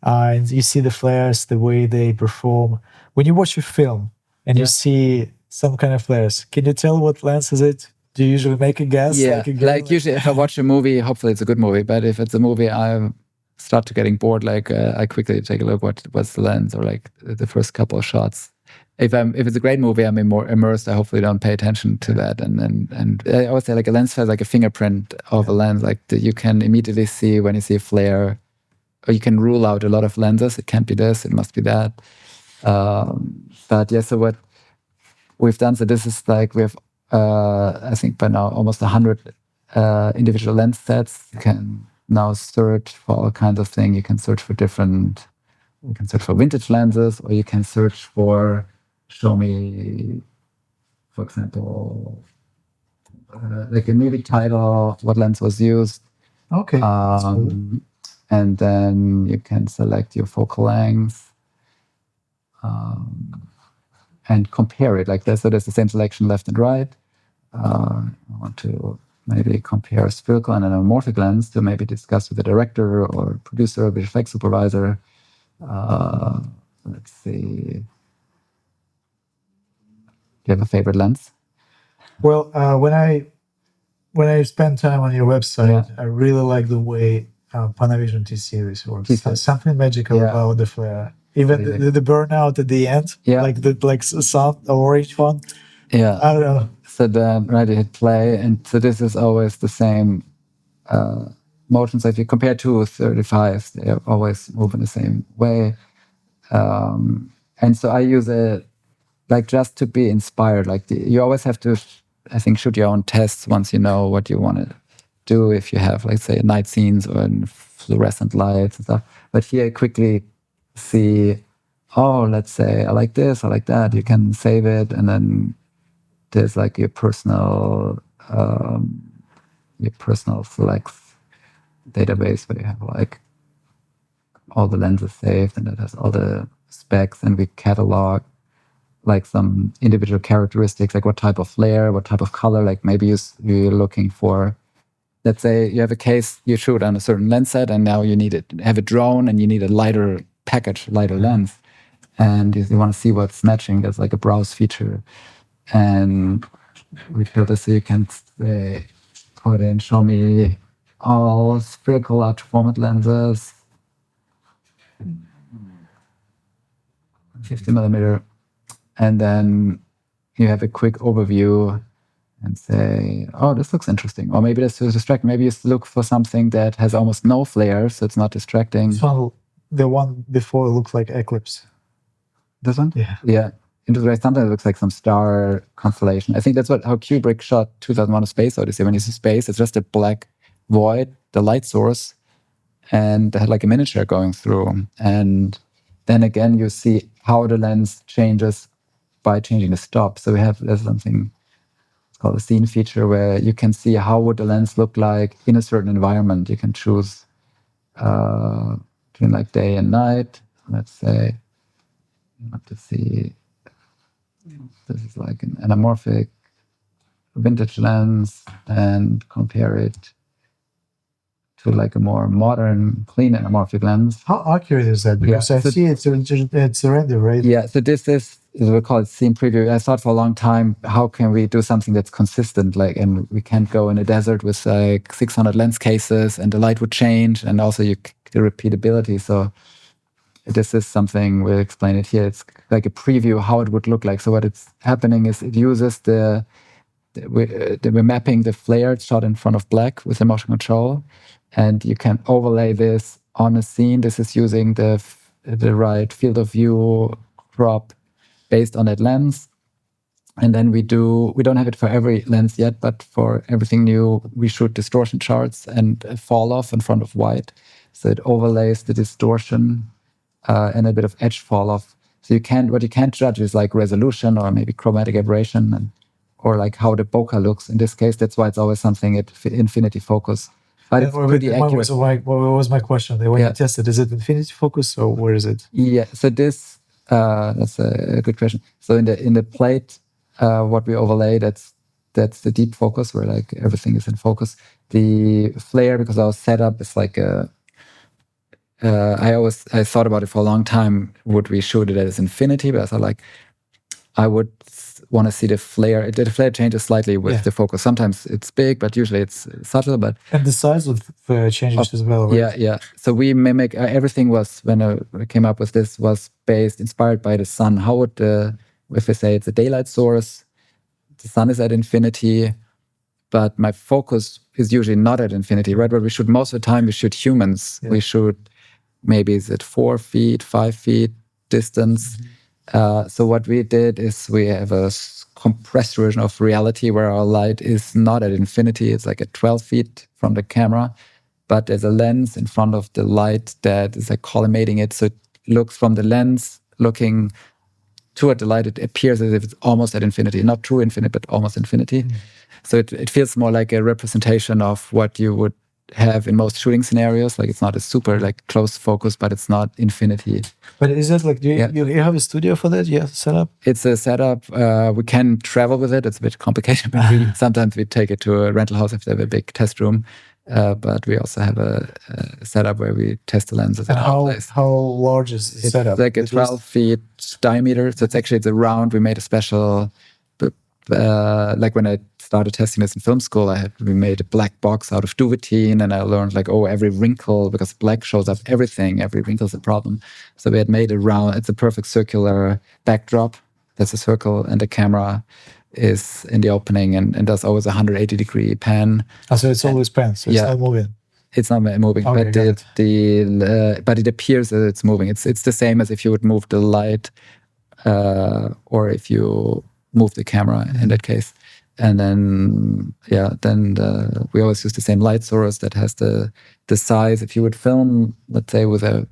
and you see the flares, the way they perform. When you watch a film and you see some kind of flares, can you tell what lens is it? Do you usually make a guess? Yeah, like usually if I watch a movie, hopefully it's a good movie, but if it's a movie I start to getting bored, like I quickly take a look what's the lens, or like the first couple of shots. If it's a great movie, I'm more immersed. I hopefully don't pay attention to that. And I always say like a lens has like a fingerprint of a lens, like that you can immediately see when you see a flare, or you can rule out a lot of lenses. It can't be this, it must be that. But yeah, so what we've done, so this is like we have I think by now almost 100 individual lens sets. You can now search for all kinds of things. You can search for vintage lenses, or you can search for, show me, for example, like a movie title, what lens was used. Okay. And then you can select your focal length and compare it like this. So there's the same selection left and right. I want to maybe compare spherical and anamorphic lens to maybe discuss with the director or producer, visual effects supervisor. Let's see. Do you have a favorite lens? Well, when I spend time on your website, I really like the way Panavision T series works. There's something magical about the flare. Even the burnout at the end, like the soft orange one. Yeah, I don't know. So then, right, you hit play, and so this is always the same motion. So if you compare 235s, they always move in the same way. And so I use it like just to be inspired. Like you always have to, I think, shoot your own tests once you know what you want to do. If you have, like, say, night scenes or fluorescent lights and stuff. But here I quickly see, oh, let's say I like this, I like that. You can save it, and then there's like your personal select database where you have like all the lenses saved, and it has all the specs, and we catalog like some individual characteristics, like what type of flare, what type of color. Like maybe you're looking for, let's say you have a case you shoot on a certain lens set, and now you have a drone and you need a lighter package, lighter lens, and you want to see what's matching. There's like a browse feature, and we built this so you can put in, show me all spherical large format lenses, 50 millimeter, and then you have a quick overview and say, oh, this looks interesting, or maybe that's too distracting. Maybe you look for something that has almost no flare, so it's not distracting. So the one before looks like eclipse. This one? Yeah. Sometimes it looks like some star constellation. I think that's how Kubrick shot 2001: A Space Odyssey. When you see space, it's just a black void, the light source, and they had like a miniature going through. And then again, you see how the lens changes by changing the stop. So there's something, it's called a scene feature, where you can see how would the lens look like in a certain environment. You can choose between like day and night. Let's say you want to see, this is like an anamorphic vintage lens, and compare it to like a more modern, clean anamorphic lens. How accurate is that? Because I see it's a render, right? Yeah, so this is we call it scene preview. I thought for a long time, how can we do something that's consistent? Like, and we can't go in a desert with like 600 lens cases, and the light would change, and also the repeatability. So this is something, we'll explain it here. It's like a preview how it would look like. So what it's happening is it uses we're mapping the flare shot in front of black with the motion control, and you can overlay this on a scene. This is using the right field of view crop based on that lens. And then we don't have it for every lens yet, but for everything new, we shoot distortion charts and a fall off in front of white. So it overlays the distortion and a bit of edge fall off. So what you can't judge is like resolution or maybe chromatic aberration or like how the bokeh looks. In this case, that's why it's always something at infinity focus. But it's pretty accurate. So what was my question? When you test it, is it infinity focus or where is it? Yeah, so this, that's a good question. So in the plate, what we overlay, that's the deep focus where like everything is in focus. The flare, because our setup is like I thought about it for a long time. Would we shoot it as infinity? But I thought I would want to see the flare. The flare changes slightly with the focus. Sometimes it's big, but usually it's subtle. And the size of changes as well, right? Yeah. So we mimic everything. Was when I came up with this was inspired by the sun. How would if we say it's a daylight source, the sun is at infinity, but my focus is usually not at infinity, right? But we shoot most of the time. We shoot humans. Yeah. We shoot maybe is it 4 feet, 5 feet distance. So what we did is we have a compressed version of reality where our light is not at infinity. It's like at 12 feet from the camera, but there's a lens in front of the light that is like collimating it. So it looks from the lens looking toward the light, it appears as if it's almost at infinity, not true infinity, but almost infinity. So it feels more like a representation of what you would have in most shooting scenarios. Like it's not a super like close focus, but it's not infinity. But is that like, do you have a studio for that? Yeah, setup? It's a setup. We can travel with it. It's a bit complicated, but sometimes we take it to a rental house if they have a big test room. But we also have a setup where we test the lenses. And how large is the setup? It's like a 12 feet diameter. So it's a round. We made a special, like when I started testing this in film school, we made a black box out of duvetine, and I learned every wrinkle, because black shows up everything. Every wrinkle is a problem. So we had made a round. It's a perfect circular backdrop. That's a circle, and the camera is in the opening and does always a 180-degree pan. So it's always pan, so it's not moving. It's not moving, okay, but it appears that it's moving. It's the same as if you would move the light, or if you move the camera in that case. And then we always use the same light source that has the size. If you would film, let's say, with a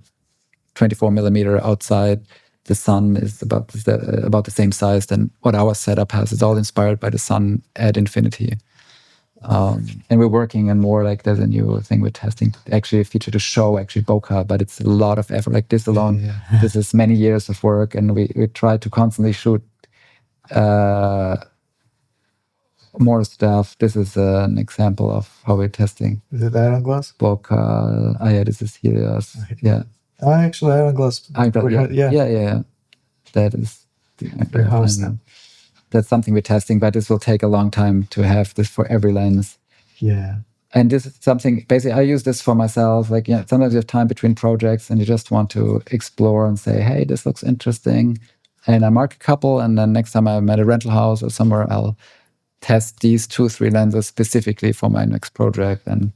24 millimeter outside, the sun is about the same size than what our setup has. It's all inspired by the sun at infinity. And we're working on more, like there's a new thing we're testing, actually a feature to show actually bokeh, but it's a lot of effort. Like this alone, this is many years of work, and we try to constantly shoot more stuff. This is an example of how we're testing. Is it iron glass? Bokeh. This is Helios. Yeah. Actually, iron glass. Yeah. That is the house now. That's something we're testing, but this will take a long time to have this for every lens. Yeah. And this is something, basically, I use this for myself. Like, sometimes you have time between projects and you just want to explore and say, hey, this looks interesting. And I mark a couple, and then next time I'm at a rental house or somewhere, I'll test these 2-3 lenses specifically for my next project, and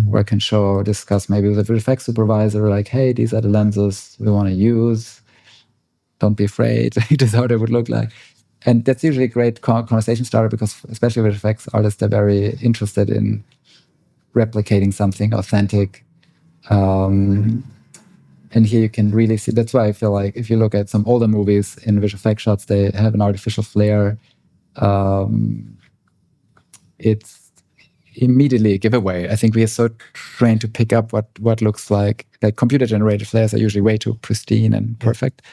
where I can show or discuss maybe with a VFX supervisor, like, hey, these are the lenses we want to use. Don't be afraid. This is how they would look like. And that's usually a great conversation starter, because especially with VFX artists, they're very interested in replicating something authentic. And here you can really see, that's why I feel like if you look at some older movies in visual effects shots, they have an artificial flare. It's immediately a giveaway. I think we are so trained to pick up what looks like computer-generated flares are usually way too pristine and perfect.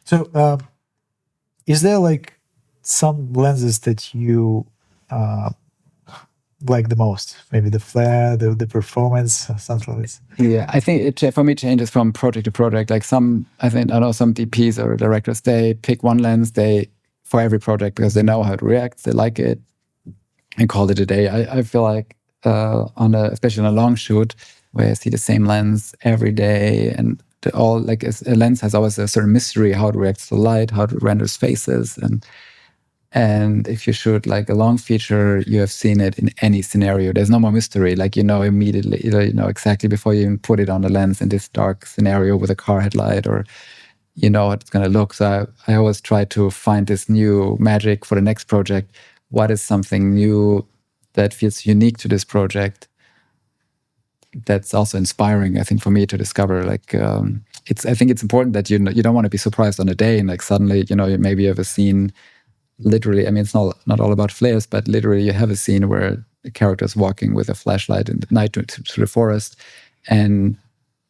So is there like some lenses that you like the most? Maybe the flare, the performance, something like this? Yeah, I think for me, it changes from project to project. Like I know some DPs or directors, they pick one lens for every project because they know how it reacts, they like it, and call it a day. I feel like especially on a long shoot where I see the same lens every day, and a lens has always a certain mystery, how it reacts to light, how it renders faces, and if you shoot like a long feature, you have seen it in any scenario. There's no more mystery. Like, immediately, exactly before you even put it on the lens in this dark scenario with a car headlight, or you know how it's going to look. So I always try to find this new magic for the next project. What is something new that feels unique to this project? That's also inspiring, I think, for me to discover. Like, I think it's important that you don't want to be surprised on a day and like suddenly, maybe you have a scene. Literally, I mean, it's not all about flares, but literally, you have a scene where the character is walking with a flashlight in the night through the forest, and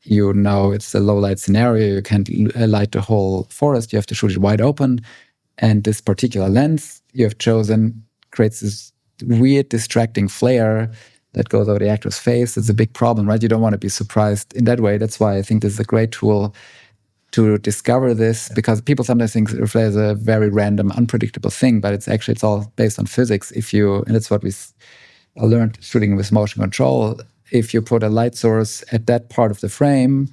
it's a low light scenario. You can't light the whole forest. You have to shoot it wide open. And this particular lens you have chosen creates this weird, distracting flare that goes over the actor's face. It's a big problem, right? You don't want to be surprised in that way. That's why I think this is a great tool to discover this, because people sometimes think flare is a very random, unpredictable thing, but it's all based on physics. And that's what we learned shooting with motion control. If you put a light source at that part of the frame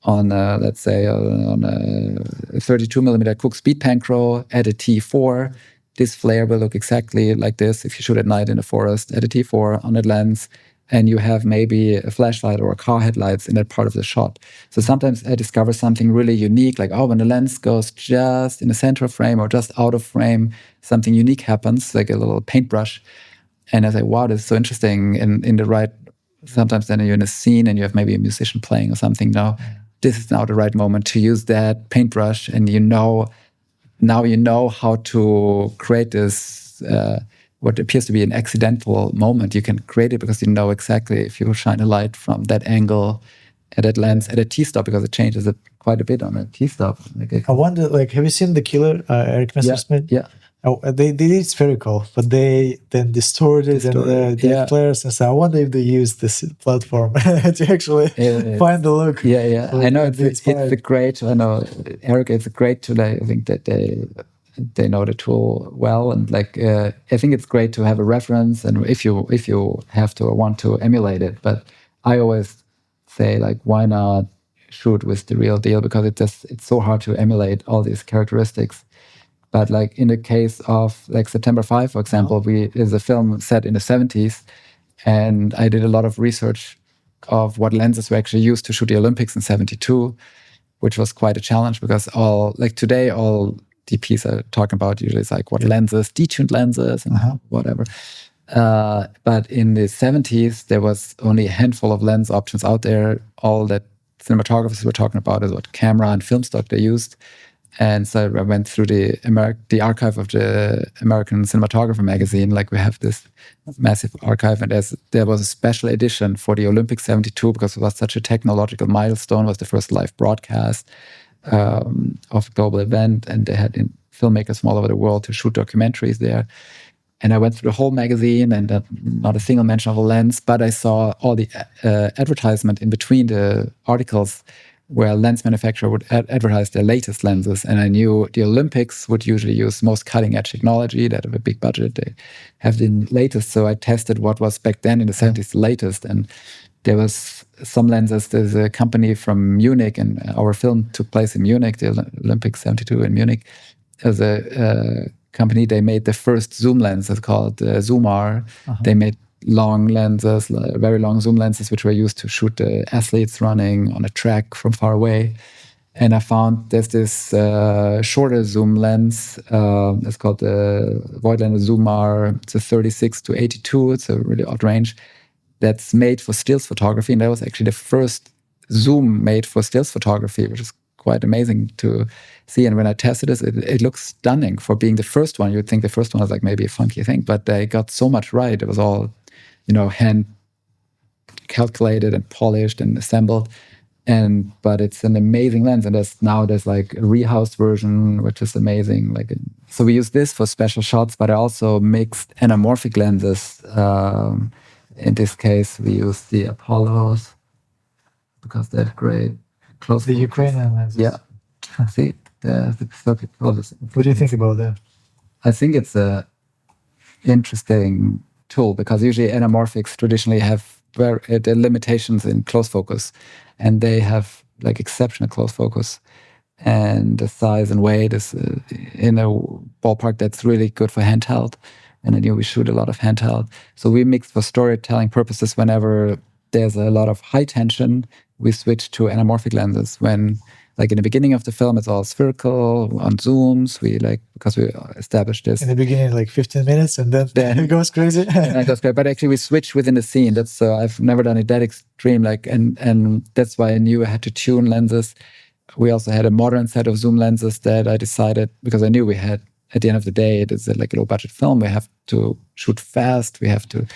on, let's say, on a 32 millimeter Cook speed Pancro at a T4, this flare will look exactly like this if you shoot at night in the forest at a T4 on that lens, and you have maybe a flashlight or a car headlights in that part of the shot. So sometimes I discover something really unique, like, when the lens goes just in the center of frame or just out of frame, something unique happens, like a little paintbrush. And I say, wow, this is so interesting. And in the right, sometimes then you're in a scene and you have maybe a musician playing or something. Now, this is now the right moment to use that paintbrush, and now you know how to create this, what appears to be an accidental moment. You can create it because you know exactly if you shine a light from that angle at that lens at a T-stop, because it changes it quite a bit on a T-stop. I wonder, have you seen The Killer, Eric Messerschmidt? Yeah. Oh, they did it spherical, but they then distorted and they have flares and so. I wonder if they use this platform to actually find the look. Yeah. I know it's a great. I know, Eric, it's a great tool. I think that they know the tool well, and I think it's great to have a reference, and if you have to or want to emulate it. But I always say, why not shoot with the real deal, because it's so hard to emulate all these characteristics. But in the case of September 5, for example, is a film set in the 70s, and I did a lot of research of what lenses were actually used to shoot the Olympics in 72, which was quite a challenge, because today all DPs are talking about usually is what lenses, detuned lenses and whatever. But in the 70s, there was only a handful of lens options out there. All that cinematographers were talking about is what camera and film stock they used. And so I went through the archive of the American Cinematographer magazine. We have this massive archive, and there was a special edition for the Olympics 72, because it was such a technological milestone. It was the first live broadcast of a global event, and they had filmmakers from all over the world to shoot documentaries there. And I went through the whole magazine, and not a single mention of a lens, but I saw all the advertisement in between the articles, where a lens manufacturer would advertise their latest lenses. And I knew the Olympics would usually use most cutting-edge technology. That have a big budget. They have the latest. So I tested what was back then in the 70s the latest. And there was some lenses. There's a company from Munich, and our film took place in Munich, the Olympics 72 in Munich. There's a company, they made the first zoom lens. It's called Zoomar. They made long lenses, very long zoom lenses, which were used to shoot the athletes running on a track from far away. And I found there's this shorter zoom lens. It's called the Voigtlander Zoomar. It's a 36 to 82. It's a really odd range. That's made for stills photography. And that was actually the first zoom made for stills photography, which is quite amazing to see. And when I tested this, it looks stunning for being the first one. You'd think the first one was maybe a funky thing, but they got so much right. It was all hand calculated and polished and assembled. But it's an amazing lens. And there's a rehoused version, which is amazing. So we use this for special shots, but I also mixed anamorphic lenses. In this case, we use the Apollos, because they're great. Close the Ukrainian lenses. Yeah. See, the circuit. What do you think about that? I think it's a interesting tool, because usually anamorphics traditionally have the limitations in close focus, and they have exceptional close focus, and the size and weight is in a ballpark that's really good for handheld. And then we shoot a lot of handheld. So we mix for storytelling purposes. Whenever there's a lot of high tension, we switch to anamorphic lenses. When like in the beginning of the film, it's all spherical on zooms. Because we established this in the beginning, like 15 minutes, and then it goes crazy. And it goes crazy. But actually, we switch within the scene. That's I've never done it that extreme. And that's why I knew I had to tune lenses. We also had a modern set of zoom lenses that I decided, because I knew we had, at the end of the day, it is like a low budget film. We have to shoot fast. We have to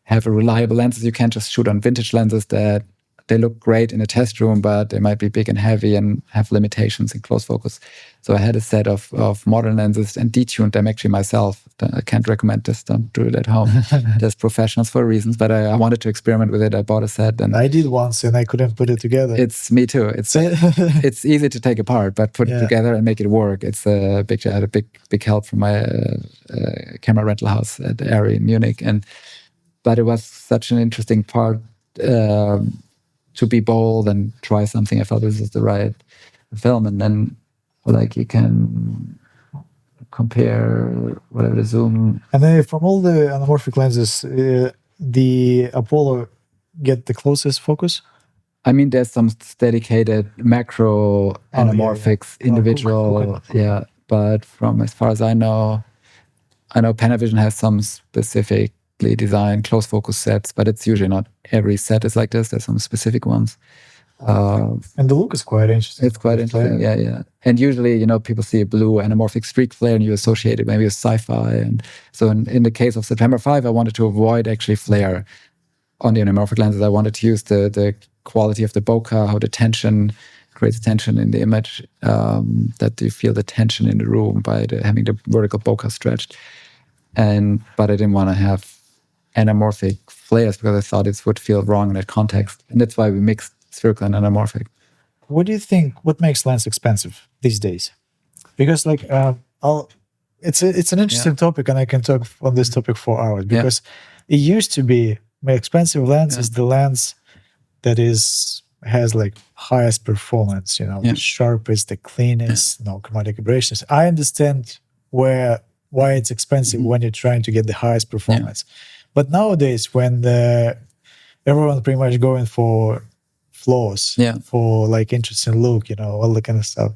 have a reliable lenses. You can't just shoot on vintage lenses that they look great in a test room, but they might be big and heavy and have limitations in close focus. So I had a set of modern lenses and detuned them actually myself. I can't recommend this. Don't do it at home. There's professionals for reasons, but I wanted to experiment with it. I bought a set, and I did once, and I couldn't put it together. It's me too. It's easy to take apart, but put it together and make it work. It's I had a big help from my camera rental house at Airy in Munich, but it was such an interesting part. To be bold and try something. I felt this is the right film. And then like you can compare whatever the zoom. And then from all the anamorphic lenses, the Apollo get the closest focus? I mean, there's some dedicated macro anamorphics, individual. Cool. But from as far as I know Panavision has some specific designed close focus sets, but it's usually not every set is like this. There's some specific ones. And the look is quite interesting. It's quite interesting, yeah. And usually, people see a blue anamorphic streak flare and you associate it maybe with sci-fi. And so in the case of September 5, I wanted to avoid actually flare on the anamorphic lenses. I wanted to use the quality of the bokeh, how the tension creates tension in the image, that you feel the tension in the room by having the vertical bokeh stretched. But I didn't want to have anamorphic flares because I thought it would feel wrong in that context. And that's why we mixed spherical and anamorphic. What do you think, what makes lens expensive these days? Because it's an interesting topic, and I can talk on this topic for hours, because it used to be my expensive lens is the lens that has like highest performance, the sharpest, the cleanest, no chromatic aberrations. I understand why it's expensive when you're trying to get the highest performance. But nowadays, when everyone's pretty much going for flaws, for like interesting look, all that kind of stuff,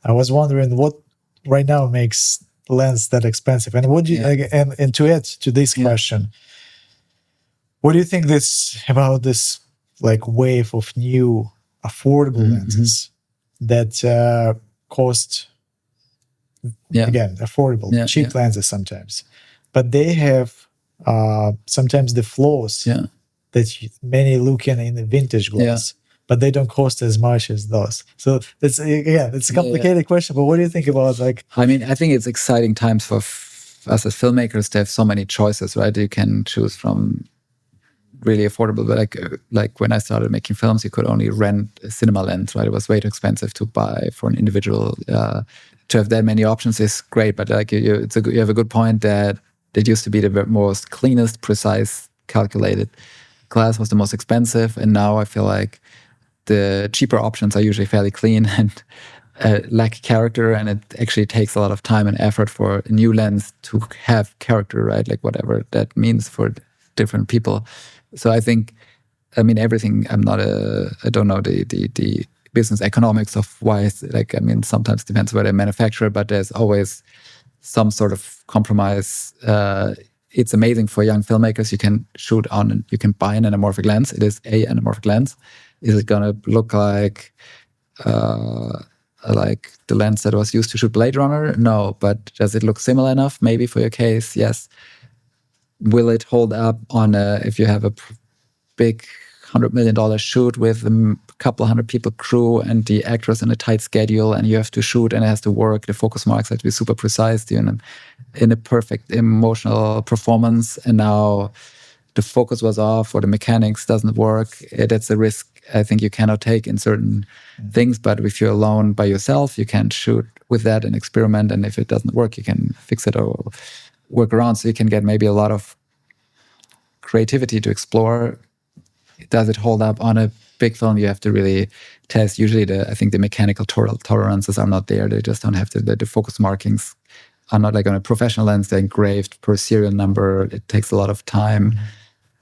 I was wondering what right now makes lens that expensive, and what do you and to add to this question, what do you think about this like wave of new affordable lenses that cost again affordable, cheap lenses sometimes, but they have sometimes the flaws that many look in the vintage glass, but they don't cost as much as those. So it's a complicated question, but what do you think about I mean, I think it's exciting times for us as filmmakers to have so many choices, right? You can choose from really affordable, but like when I started making films, you could only rent a cinema lens, right? It was way too expensive to buy for an individual. To have that many options is great, but you have a good point that it used to be the most cleanest, precise, calculated glass was the most expensive, and now I feel like the cheaper options are usually fairly clean and lack character, and it actually takes a lot of time and effort for a new lens to have character, right? Like whatever that means for different people. So I think, everything. I don't know the business economics of why. Sometimes depends where they manufacture, but there's always some sort of compromise. It's amazing for young filmmakers. You can shoot on, you can buy an anamorphic lens. It is a anamorphic lens. Is it gonna look like the lens that was used to shoot Blade Runner? No, but does it look similar enough? Maybe for your case, yes. Will it hold up on if you have a big $100 million shoot with a couple hundred people crew and the actors in a tight schedule, and you have to shoot and it has to work, the focus marks have to be super precise in a perfect emotional performance, and now the focus was off or the mechanics doesn't work. That's a risk I think you cannot take in certain things, but if you're alone by yourself, you can shoot with that and experiment, and if it doesn't work, you can fix it or work around, so you can get maybe a lot of creativity to explore. Does it hold up on a big film? You have to really test. Usually, I think the mechanical tolerances are not there. They just don't have the focus markings are not like on a professional lens. They're engraved per serial number. It takes a lot of time.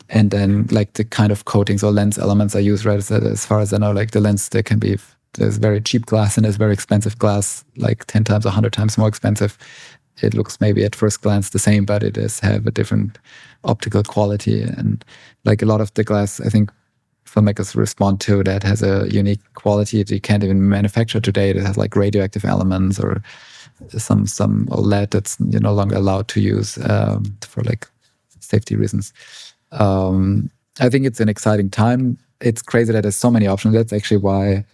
And then like the kind of coatings or lens elements I use, right? As far as I know, like the lens, there can be there's very cheap glass and there's very expensive glass, like 10 times, 100 times more expensive. It looks maybe at first glance the same, but it does have a different optical quality. And like a lot of the glass, I think filmmakers respond to that has a unique quality that you can't even manufacture today. It has like radioactive elements or some lead that's you're no longer allowed to use for like safety reasons. I think it's an exciting time. It's crazy that there's so many options. That's actually why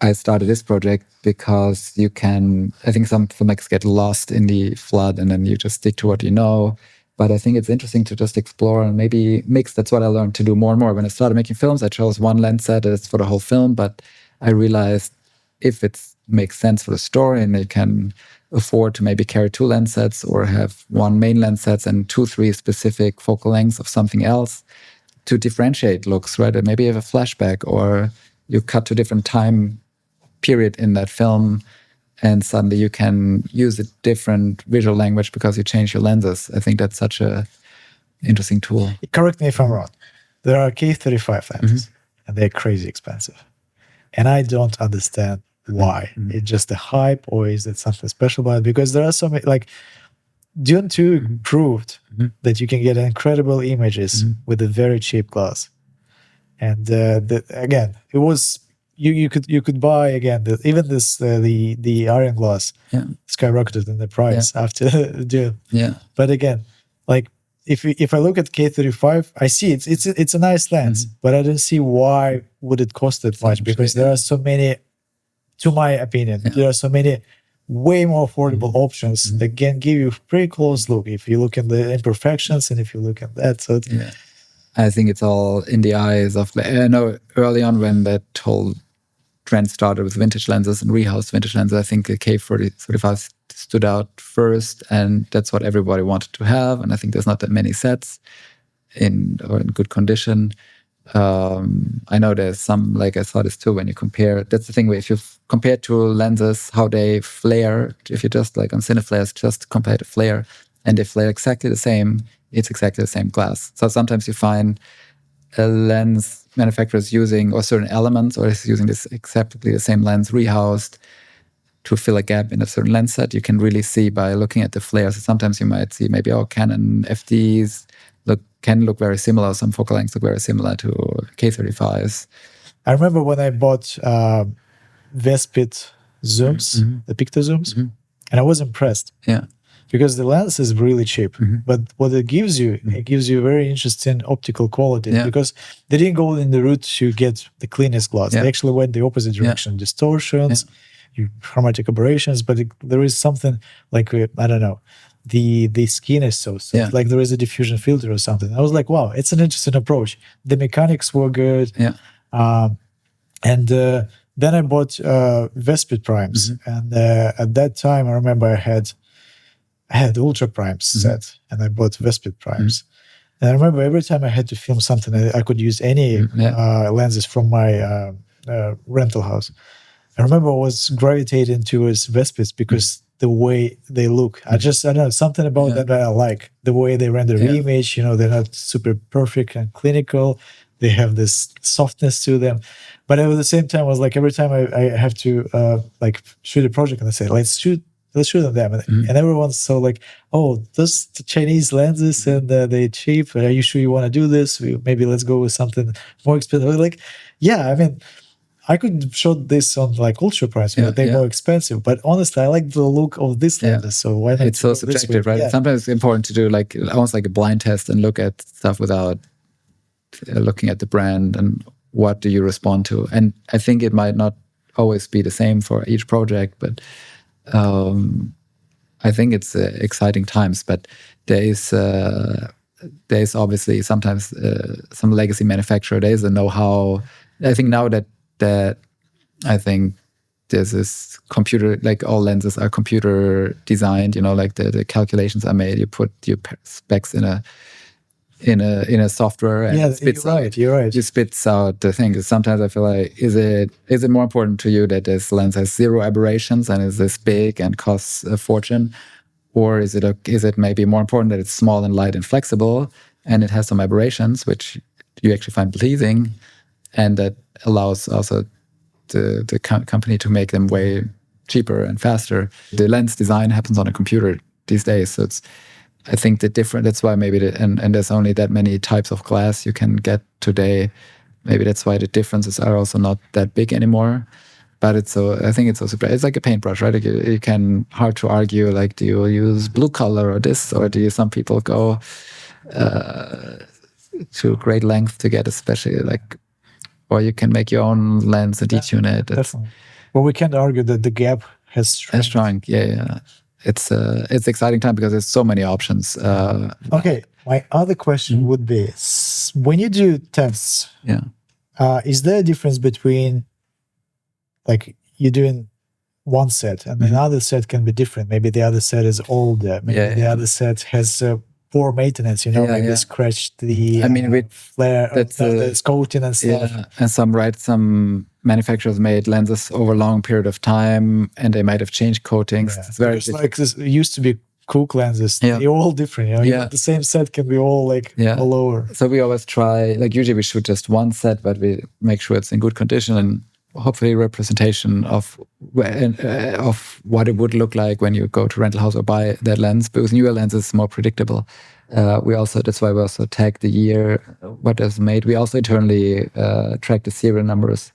I started this project, because you can, I think some filmmakers get lost in the flood and then you just stick to what you know. But I think it's interesting to just explore and maybe mix. That's what I learned to do more and more. When I started making films, I chose one lens set that's for the whole film. But I realized if it makes sense for the story and they can afford to maybe carry 2 lens sets or have one main lens sets and 2-3 specific focal lengths of something else to differentiate looks, right? And maybe you have a flashback or you cut to a different time period in that film and suddenly you can use a different visual language because you change your lenses. I think that's such a interesting tool. Correct me if I'm wrong. There are K35 lenses and they're crazy expensive. And I don't understand why. It's just a hype, or is it something special about it? Because there are so many, like Dune 2 proved that you can get incredible images with a very cheap glass. And again, it was you could buy again even this the iron glass skyrocketed in the price after Dune. But again, like if I look at K35, I see it's a nice lens, but I don't see why would it cost that much, because there are so many, to my opinion, there are so many way more affordable options that can give you a pretty close look if you look at the imperfections and if you look at that. So I think it's all in the eyes of, I know early on when that whole trend started with vintage lenses and rehoused vintage lenses, I think the K35 stood out first, and that's what everybody wanted to have. And I think there's not that many sets in good condition. I know there's some, like I saw this too, when you compare, that's the thing where if you compare 2 lenses, how they flare, if you just like on Cineflares, just compare the flare, and they flare exactly the same, it's exactly the same glass. So sometimes you find a lens manufacturer is using or certain elements, or is using this exactly the same lens rehoused to fill a gap in a certain lens set. You can really see by looking at the flares. Sometimes you might see maybe, Canon FDs can look very similar. Some focal lengths look very similar to K35s. I remember when I bought Vespid zooms, the picto zooms, and I was impressed. Because the lens is really cheap, but what it gives you, it gives you very interesting optical quality, because they didn't go in the route to get the cleanest glass. They actually went the opposite direction, distortions, chromatic aberrations, but there is something like, I don't know, the skin is so soft, like there is a diffusion filter or something. I was like, wow, it's an interesting approach. The mechanics were good. And then I bought Vespid primes, and at that time I remember I had ultra primes set, and I bought Vespid primes. And I remember every time I had to film something, I could use any lenses from my rental house. I remember I was gravitating towards Vespids because the way they look. I don't know, something about that I like. The way they render the image, they're not super perfect and clinical. They have this softness to them. But at the same time, I was like, every time I have to shoot a project, and I say, let's shoot on them. And everyone's so like, oh, those Chinese lenses and they're cheap. Are you sure you want to do this? Maybe let's go with something more expensive. Like, yeah, I mean, I could show this on like ultra price, but they're more expensive. But honestly, I like the look of this lenses. So why not? It's so subjective, right? Sometimes it's important to do like almost like a blind test and look at stuff without looking at the brand and what do you respond to. And I think it might not always be the same for each project, but I think it's exciting times. But there is obviously sometimes some legacy manufacturer. There is a know-how. I think now that I think there's this computer, like all lenses are computer designed. Like the calculations are made. You put your specs in a software, and you're right. You spits out the thing. Sometimes I feel like, is it more important to you that this lens has 0 aberrations and is this big and costs a fortune, or is it maybe more important that it's small and light and flexible and it has some aberrations which you actually find pleasing, and that allows also the company to make them way cheaper and faster. The lens design happens on a computer these days, so I think that's why maybe and there's only that many types of glass you can get today. Maybe that's why the differences are also not that big anymore. But I think it's also, it's like a paintbrush, right? Like you can hard to argue, like, do you use blue color or this, or some people go to great length to get especially like, or you can make your own lens and detune it. Definitely. Well, we can't argue that the gap has shrunk. Yeah. It's exciting time because there's so many options. Okay, my other question would be, when you do tests, is there a difference between, like, you're doing one set and another set can be different? Maybe the other set is older. Maybe the other set has poor maintenance. Maybe scratched the flare, the coating and stuff. Yeah, and some manufacturers made lenses over a long period of time, and they might have changed coatings. It's very like this. It used to be Cook lenses. They're all different. The same set can be all all over. So we always try. Like usually we shoot just one set, but we make sure it's in good condition and hopefully representation of what it would look like when you go to rental house or buy that lens. But with newer lenses, it's more predictable. That's why we also tag the year what is made. We also internally track the serial numbers.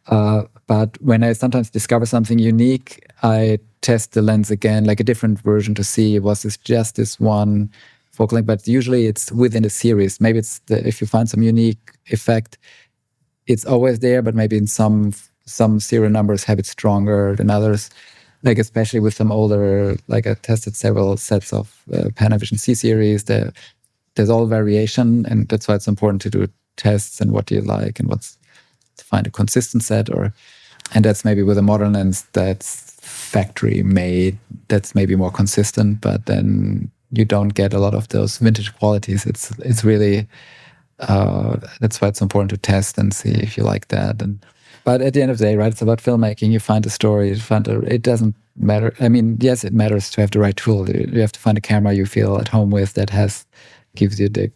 But when I sometimes discover something unique, I test the lens again, like a different version, to see was this just this one focal length. But usually it's within the series. Maybe it's if you find some unique effect, it's always there, but maybe in some serial numbers have it stronger than others. Like especially with some older, like I tested several sets of Panavision C series. There's all variation, and that's why it's important to do tests and what do you like and to find a consistent set, and that's maybe with a modern lens that's factory made, that's maybe more consistent, but then you don't get a lot of those vintage qualities. It's really that's why it's important to test and see if you like that. But at the end of the day, right, it's about filmmaking. You find a story, it doesn't matter. I mean, yes, it matters to have the right tool. You have to find a camera you feel at home with that gives you the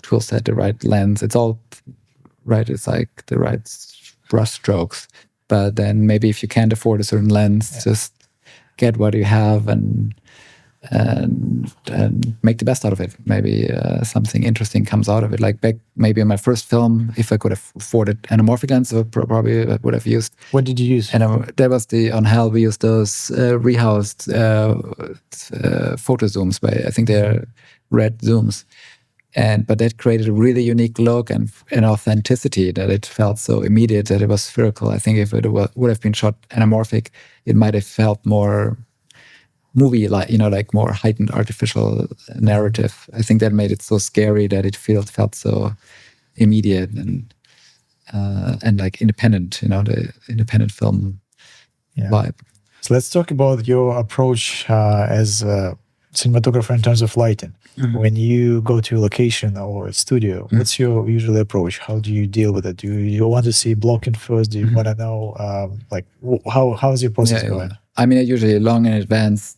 tool set, the right lens. It's all right. It's like the right brush strokes. But then maybe if you can't afford a certain lens, just get what you have and make the best out of it. Maybe something interesting comes out of it. Like back maybe in my first film, if I could have afforded anamorphic lens, I probably would have used. What did you use? And that was on Hell. We used those rehoused photo zooms. I think they're red zooms. But that created a really unique look and an authenticity that it felt so immediate that it was spherical. I think if it would have been shot anamorphic, it might have felt more movie, like more heightened artificial narrative. I think that made it so scary that it felt so immediate and like independent, the independent film vibe. So let's talk about your approach as a cinematographer in terms of lighting. Mm-hmm. When you go to a location or a studio, what's your usual approach? How do you deal with it? Do you want to see blocking first? Do you want to know how's your process going? I mean, usually long in advance.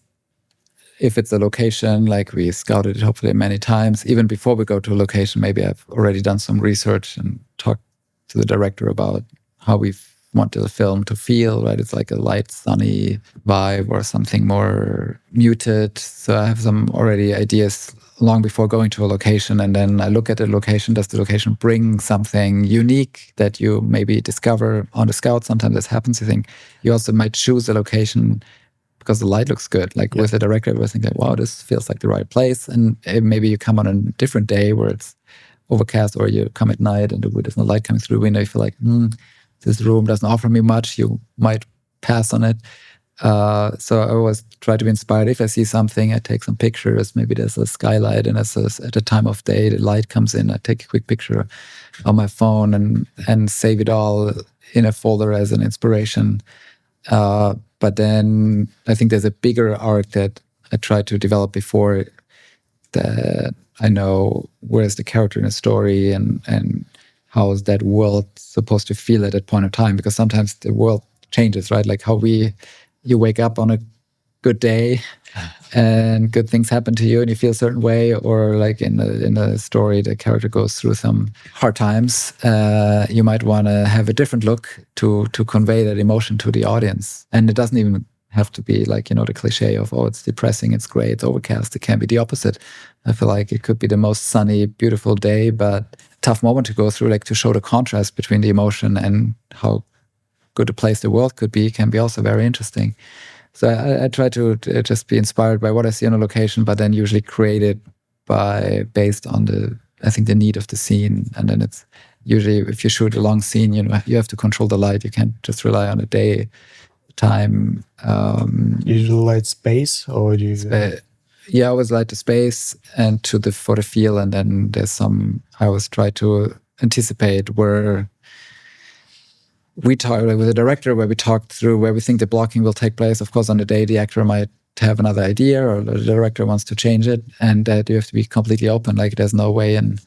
If it's a location, like we scouted it hopefully many times, even before we go to a location, maybe I've already done some research and talked to the director about how we want the film to feel, right? It's like a light, sunny vibe or something more muted. So I have some already ideas long before going to a location, and then I look at the location. Does the location bring something unique that you maybe discover on the scout? Sometimes this happens. You think you also might choose a location because the light looks good. Like with the director, I think, wow, this feels like the right place. And maybe you come on a different day where it's overcast, or you come at night and there's no light coming through the window. You feel like, this room doesn't offer me much. You might pass on it. So I always try to be inspired. If I see something, I take some pictures. Maybe there's a skylight, and at a time of day, the light comes in. I take a quick picture on my phone and save it all in a folder as an inspiration. But then I think there's a bigger arc that I try to develop before that. I know where's the character in a story and how is that world supposed to feel at that point of time? Because sometimes the world changes, right? Like how you wake up on a good day and good things happen to you and you feel a certain way, or like in the story the character goes through some hard times, you might want to have a different look to convey that emotion to the audience. And it doesn't even have to be like, you know, the cliche of, oh, it's depressing, it's gray, it's overcast. It can be the opposite. I feel like it could be the most sunny, beautiful day, but tough moment to go through, like to show the contrast between the emotion and how good a place the world could be can be also very interesting. So I try to just be inspired by what I see on a location, but then usually create it based on the need of the scene. And then it's usually, if you shoot a long scene, you know, you have to control the light. You can't just rely on a day time. Usually light space, or do you? Yeah, I always light the space and for the feel, and then I always try to anticipate where we talk with the director, where we talk through where we think the blocking will take place. Of course, on the day, the actor might have another idea, or the director wants to change it, and you have to be completely open. Like, there's no way in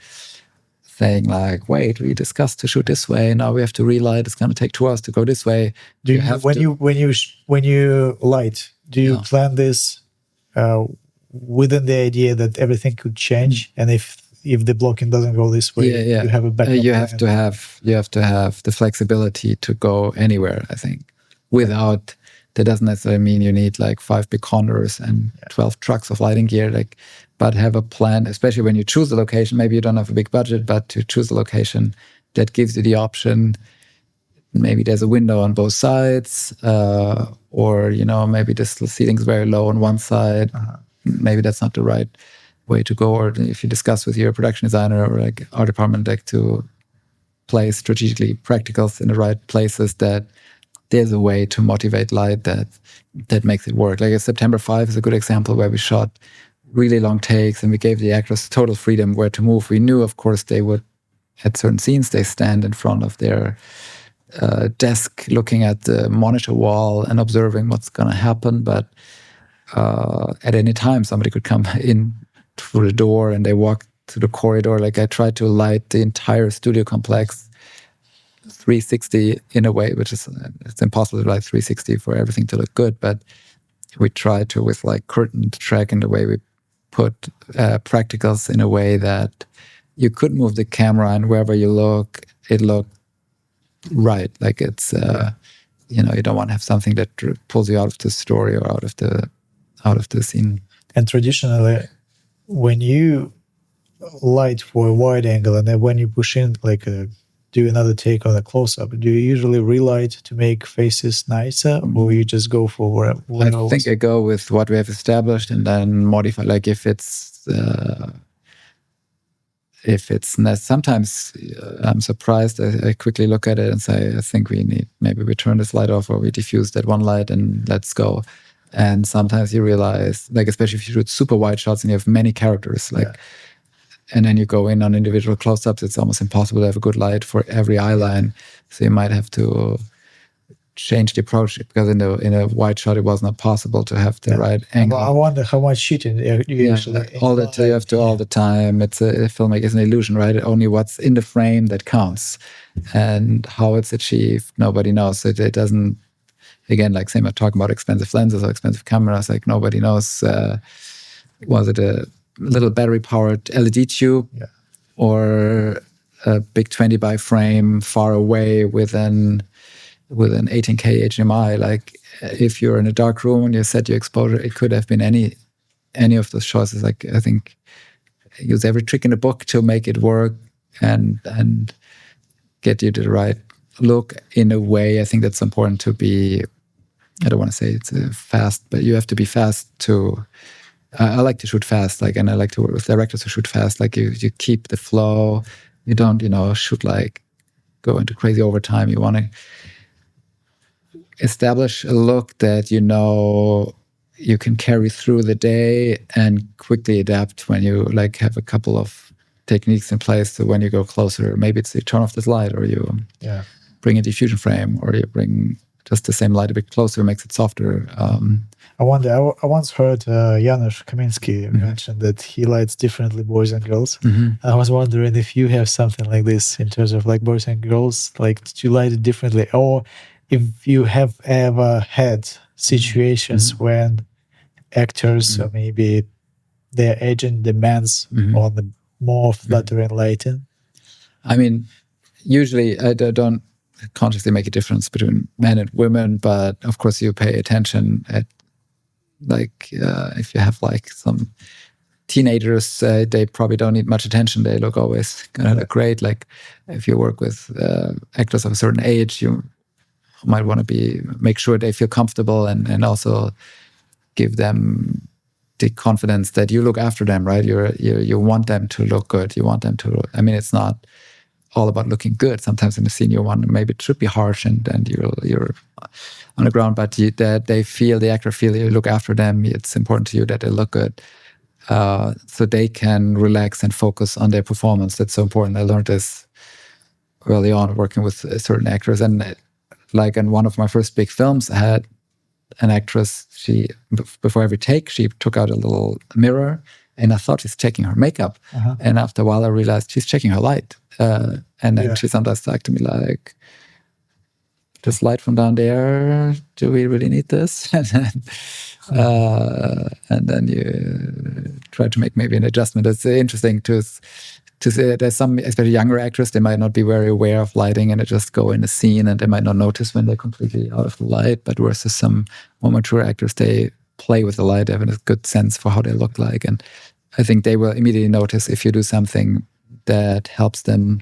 saying like, wait, we discussed to shoot this way, now we have to relight. It's going to take 2 hours to go this way. When you light, do you plan this within the idea that everything could change, and if the blocking doesn't go this way, you have a backup you plan? have to have the flexibility to go anywhere, I think. That doesn't necessarily mean you need like 5 big condors and 12 trucks of lighting gear, but have a plan, especially when you choose a location. Maybe you don't have a big budget, but to choose a location that gives you the option. Maybe there's a window on both sides, or, you know, maybe the seating's very low on one side. Maybe that's not the right way to go. Or if you discuss with your production designer or like art department, like to place strategically practicals in the right places, that there's a way to motivate light that makes it work. Like September 5 is a good example, where we shot really long takes and we gave the actors total freedom where to move. We knew, of course, they would, at certain scenes, they stand in front of their desk looking at the monitor wall and observing what's going to happen. But at any time, somebody could come in through the door and they walk through the corridor. Like, I tried to light the entire studio complex 360 in a way, which is, it's impossible to light 360 for everything to look good. But we tried to, with like curtain track in the way we put practicals in a way that you could move the camera, and wherever you look, it looked right. Like, it's, you know, you don't want to have something that pulls you out of the story or out of the scene. And traditionally, when you light for a wide angle, and then when you push in, like do another take on a close-up, do you usually relight to make faces nicer, or you just go for whatever? I think I go with what we have established and then modify. Like, if it's sometimes I'm surprised. I quickly look at it and say, I think maybe we turn this light off, or we diffuse that one light and let's go. And sometimes you realize, like, especially if you shoot super wide shots and you have many characters, and then you go in on individual close-ups, it's almost impossible to have a good light for every eye line. So you might have to change the approach, because in a wide shot, it was not possible to have the right angle. I wonder how much shooting you actually all the time. It's a filmmaking is an illusion, right? Only what's in the frame that counts, and how it's achieved, nobody knows. So it doesn't. Again, like same, I'm talking about expensive lenses or expensive cameras. Like, nobody knows. Was it a little battery-powered LED tube, or a big 20 by frame far away with an 18K HDMI? Like, if you're in a dark room and you set your exposure, it could have been any of those choices. Like, I think use every trick in the book to make it work and get you the right look in a way. I think that's important to be. I don't want to say it's fast, but you have to be fast to. I like to shoot fast, like, and I like to work with directors who shoot fast. Like, you keep the flow. You don't, shoot like go into crazy overtime. You want to establish a look that you can carry through the day and quickly adapt when you like have a couple of techniques in place. So when you go closer, maybe it's you turn off this light, or you bring a diffusion frame, or you bring just the same light a bit closer, makes it softer. I wonder. I once heard Janusz Kaminski mention that he lights differently boys and girls. I was wondering if you have something like this in terms of like boys and girls, like to light it differently, or if you have ever had situations when actors, so maybe their agent demands on the more flattering lighting? I mean, usually I don't consciously make a difference between men and women, but of course you pay attention at, like, if you have like some teenagers, they probably don't need much attention. They look always kind of look great. Like if you work with actors of a certain age, you might want to make sure they feel comfortable and also give them the confidence that you look after them, right? You want them to look good. You want them to. I mean, it's not all about looking good. Sometimes in the scene you want, maybe it should be harsh and you're on the ground, but that the actor feel you look after them. It's important to you that they look good, so they can relax and focus on their performance. That's so important. I learned this early on working with certain actors, and like in one of my first big films, I had an actress. She, before every take, she took out a little mirror, and I thought she's checking her makeup. And after a while, I realized she's checking her light. And then she sometimes talked to me like, "This light from down there, do we really need this?" And then you try to make maybe an adjustment. It's interesting to say there's some, especially younger actors, they might not be very aware of lighting and they just go in the scene and they might not notice when they're completely out of the light. But versus some more mature actors, they play with the light, they have a good sense for how they look like. And I think they will immediately notice if you do something that helps them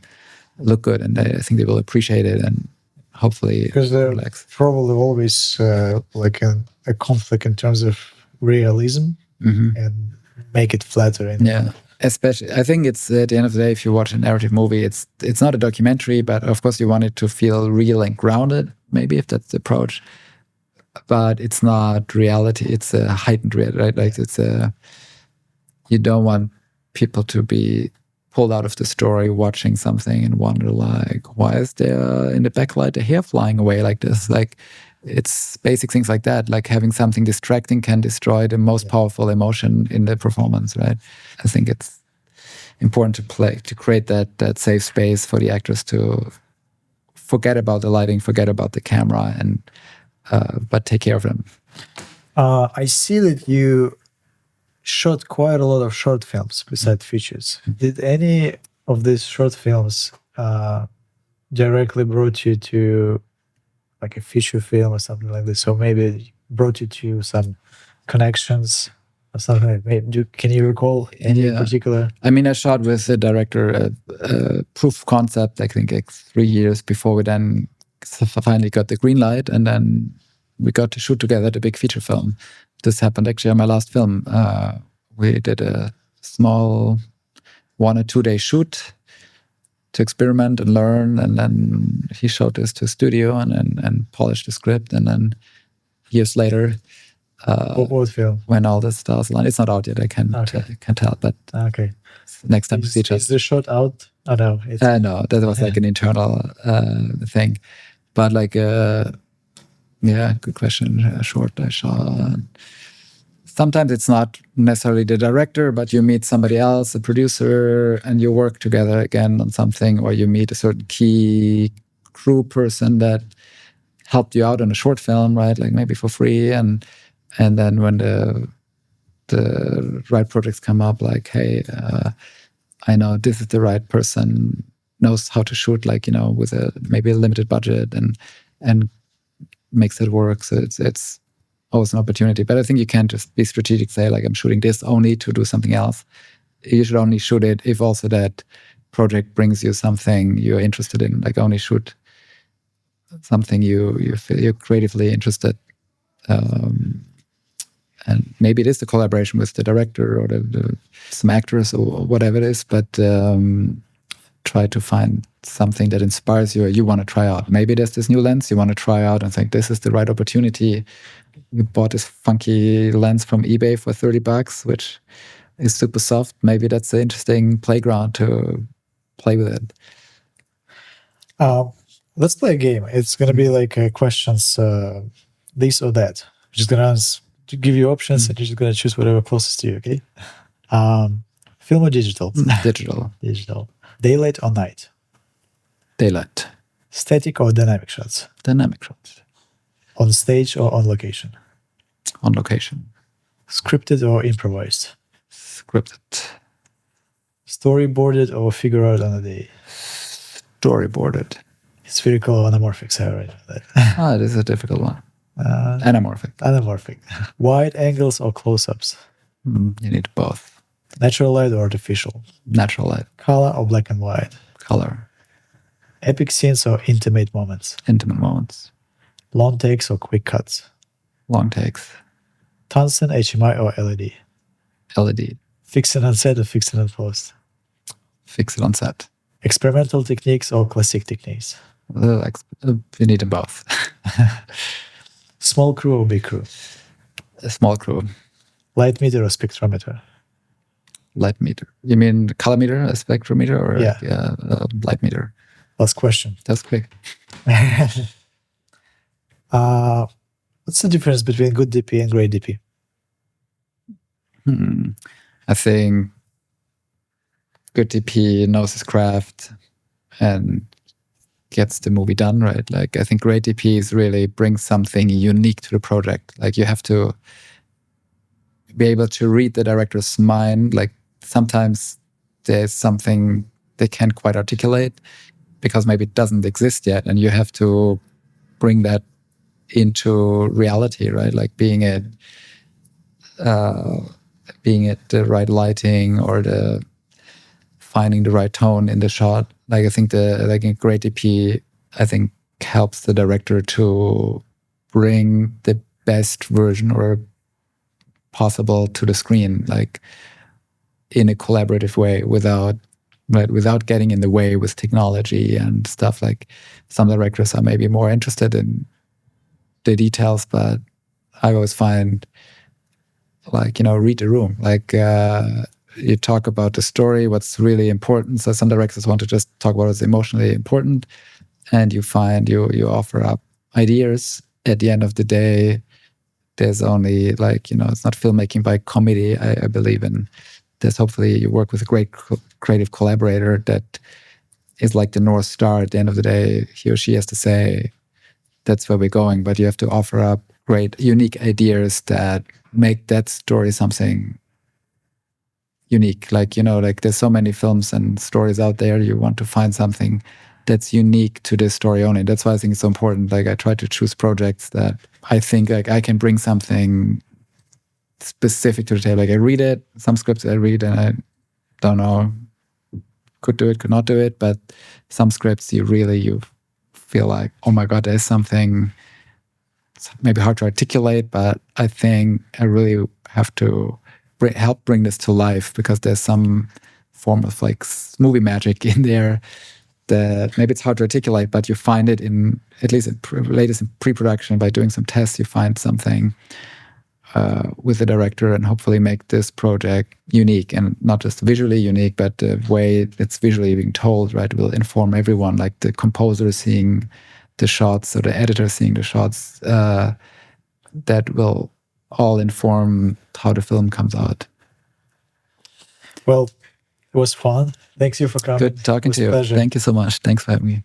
look good, and I think they will appreciate it and hopefully because relax. Probably always like a conflict in terms of realism and make it flattering. Yeah, especially I think it's at the end of the day, if you watch a narrative movie, it's not a documentary, but of course you want it to feel real and grounded, maybe, if that's the approach. But it's not reality, it's a heightened reality, right? Like you don't want people to be pulled out of the story watching something and wonder like, why is there in the backlight a hair flying away like this? Like, it's basic things like that. Like having something distracting can destroy the most powerful emotion in the performance, right? I think it's important to create that safe space for the actors to forget about the lighting, forget about the camera, and but take care of them. I see that you shot quite a lot of short films besides features. Did any of these short films directly brought you to like a feature film or something like this? So maybe it brought you to some connections or something like that. Can you recall any in particular? I mean, I shot with the director a proof of concept, I think like 3 years before we then finally got the green light, and then we got to shoot together the big feature film. This happened actually on my last film. We did a small 1 or 2 day shoot to experiment and learn, and then he showed this to a studio and polished the script, and then years later, what film? When all the stars align. It's not out yet. I can't tell, but next time we see each other. Is the shot out? Oh no, no, that was like an internal thing, but like good question. Short I shot. Sometimes it's not necessarily the director, but you meet somebody else, a producer, and you work together again on something, or you meet a certain key crew person that helped you out on a short film, right? Like maybe for free, and then when the right projects come up, like, hey, I know this is the right person, knows how to shoot, like, with maybe a limited budget, and makes it work. So it's always an opportunity. But I think you can't just be strategic, say like, I'm shooting this only to do something else. You should only shoot it if also that project brings you something you're interested in. Like, only shoot something you feel you're creatively interested. And maybe it is the collaboration with the director or some actors or whatever it is, but try to find something that inspires you or you want to try out. Maybe there's this new lens you want to try out and think this is the right opportunity. You bought this funky lens from eBay for $30, which is super soft. Maybe that's an interesting playground to play with it. Let's play a game. It's going to be like questions, this or that. I'm just going to give you options and you're just going to choose whatever closest to you, okay? Film or digital? Digital. Digital. Daylight or night? Daylight. Static or dynamic shots? Dynamic shots. On stage or on location? On location. Scripted or improvised? Scripted. Storyboarded or figure out on the day? Storyboarded. Spherical or anamorphic? Sorry, that. This is a difficult one. Anamorphic. Anamorphic. Wide angles or close-ups? You need both. Natural light or artificial? Natural light. Color or black and white? Color. Epic scenes or intimate moments? Intimate moments. Long takes or quick cuts? Long takes. Tungsten, HMI or LED? LED. Fix it on set or fix it on post? Fix it on set. Experimental techniques or classic techniques? We need them both. Small crew or big crew? A small crew. Light meter or spectrometer? Light meter. You mean color meter, a spectrometer, or light meter? Last question. That's quick. What's the difference between good DP and great DP? I think good DP knows his craft and gets the movie done, right? Like, I think great DPs really bring something unique to the project. Like, you have to be able to read the director's mind. Like, sometimes there's something they can't quite articulate because maybe it doesn't exist yet, and you have to bring that into reality, right? Like being it the right lighting or the finding the right tone in the shot. Like, I think a great DP, I think, helps the director to bring the best version or possible to the screen, like in a collaborative way, without getting in the way with technology and stuff. Like, some directors are maybe more interested in the details, but I always find, like, read the room. Like, you talk about the story, what's really important. So some directors want to just talk about what's emotionally important, and you find you offer up ideas. At the end of the day, there's only, like, it's not filmmaking by committee. I believe in. There's, hopefully you work with a great creative collaborator that is like the North Star. At the end of the day, he or she has to say, that's where we're going. But you have to offer up great, unique ideas that make that story something unique. Like, like, there's so many films and stories out there. You want to find something that's unique to this story only. That's why I think it's so important. Like, I try to choose projects that I think, like, I can bring something specific to the table. Like, I read it, some scripts I read and I don't know, could do it, could not do it. But some scripts you feel like, oh my God, there's something maybe hard to articulate, but I think I really have to help bring this to life, because there's some form of, like, movie magic in there that maybe it's hard to articulate, but you find it in, at least in pre-production, by doing some tests, you find something with the director, and hopefully make this project unique, and not just visually unique, but the way it's visually being told, right, will inform everyone, like the composer seeing the shots or the editor seeing the shots, that will all inform how the film comes out. Well, it was fun. Thanks you for coming. Good talking to you. Pleasure. Thank you so much. Thanks for having me.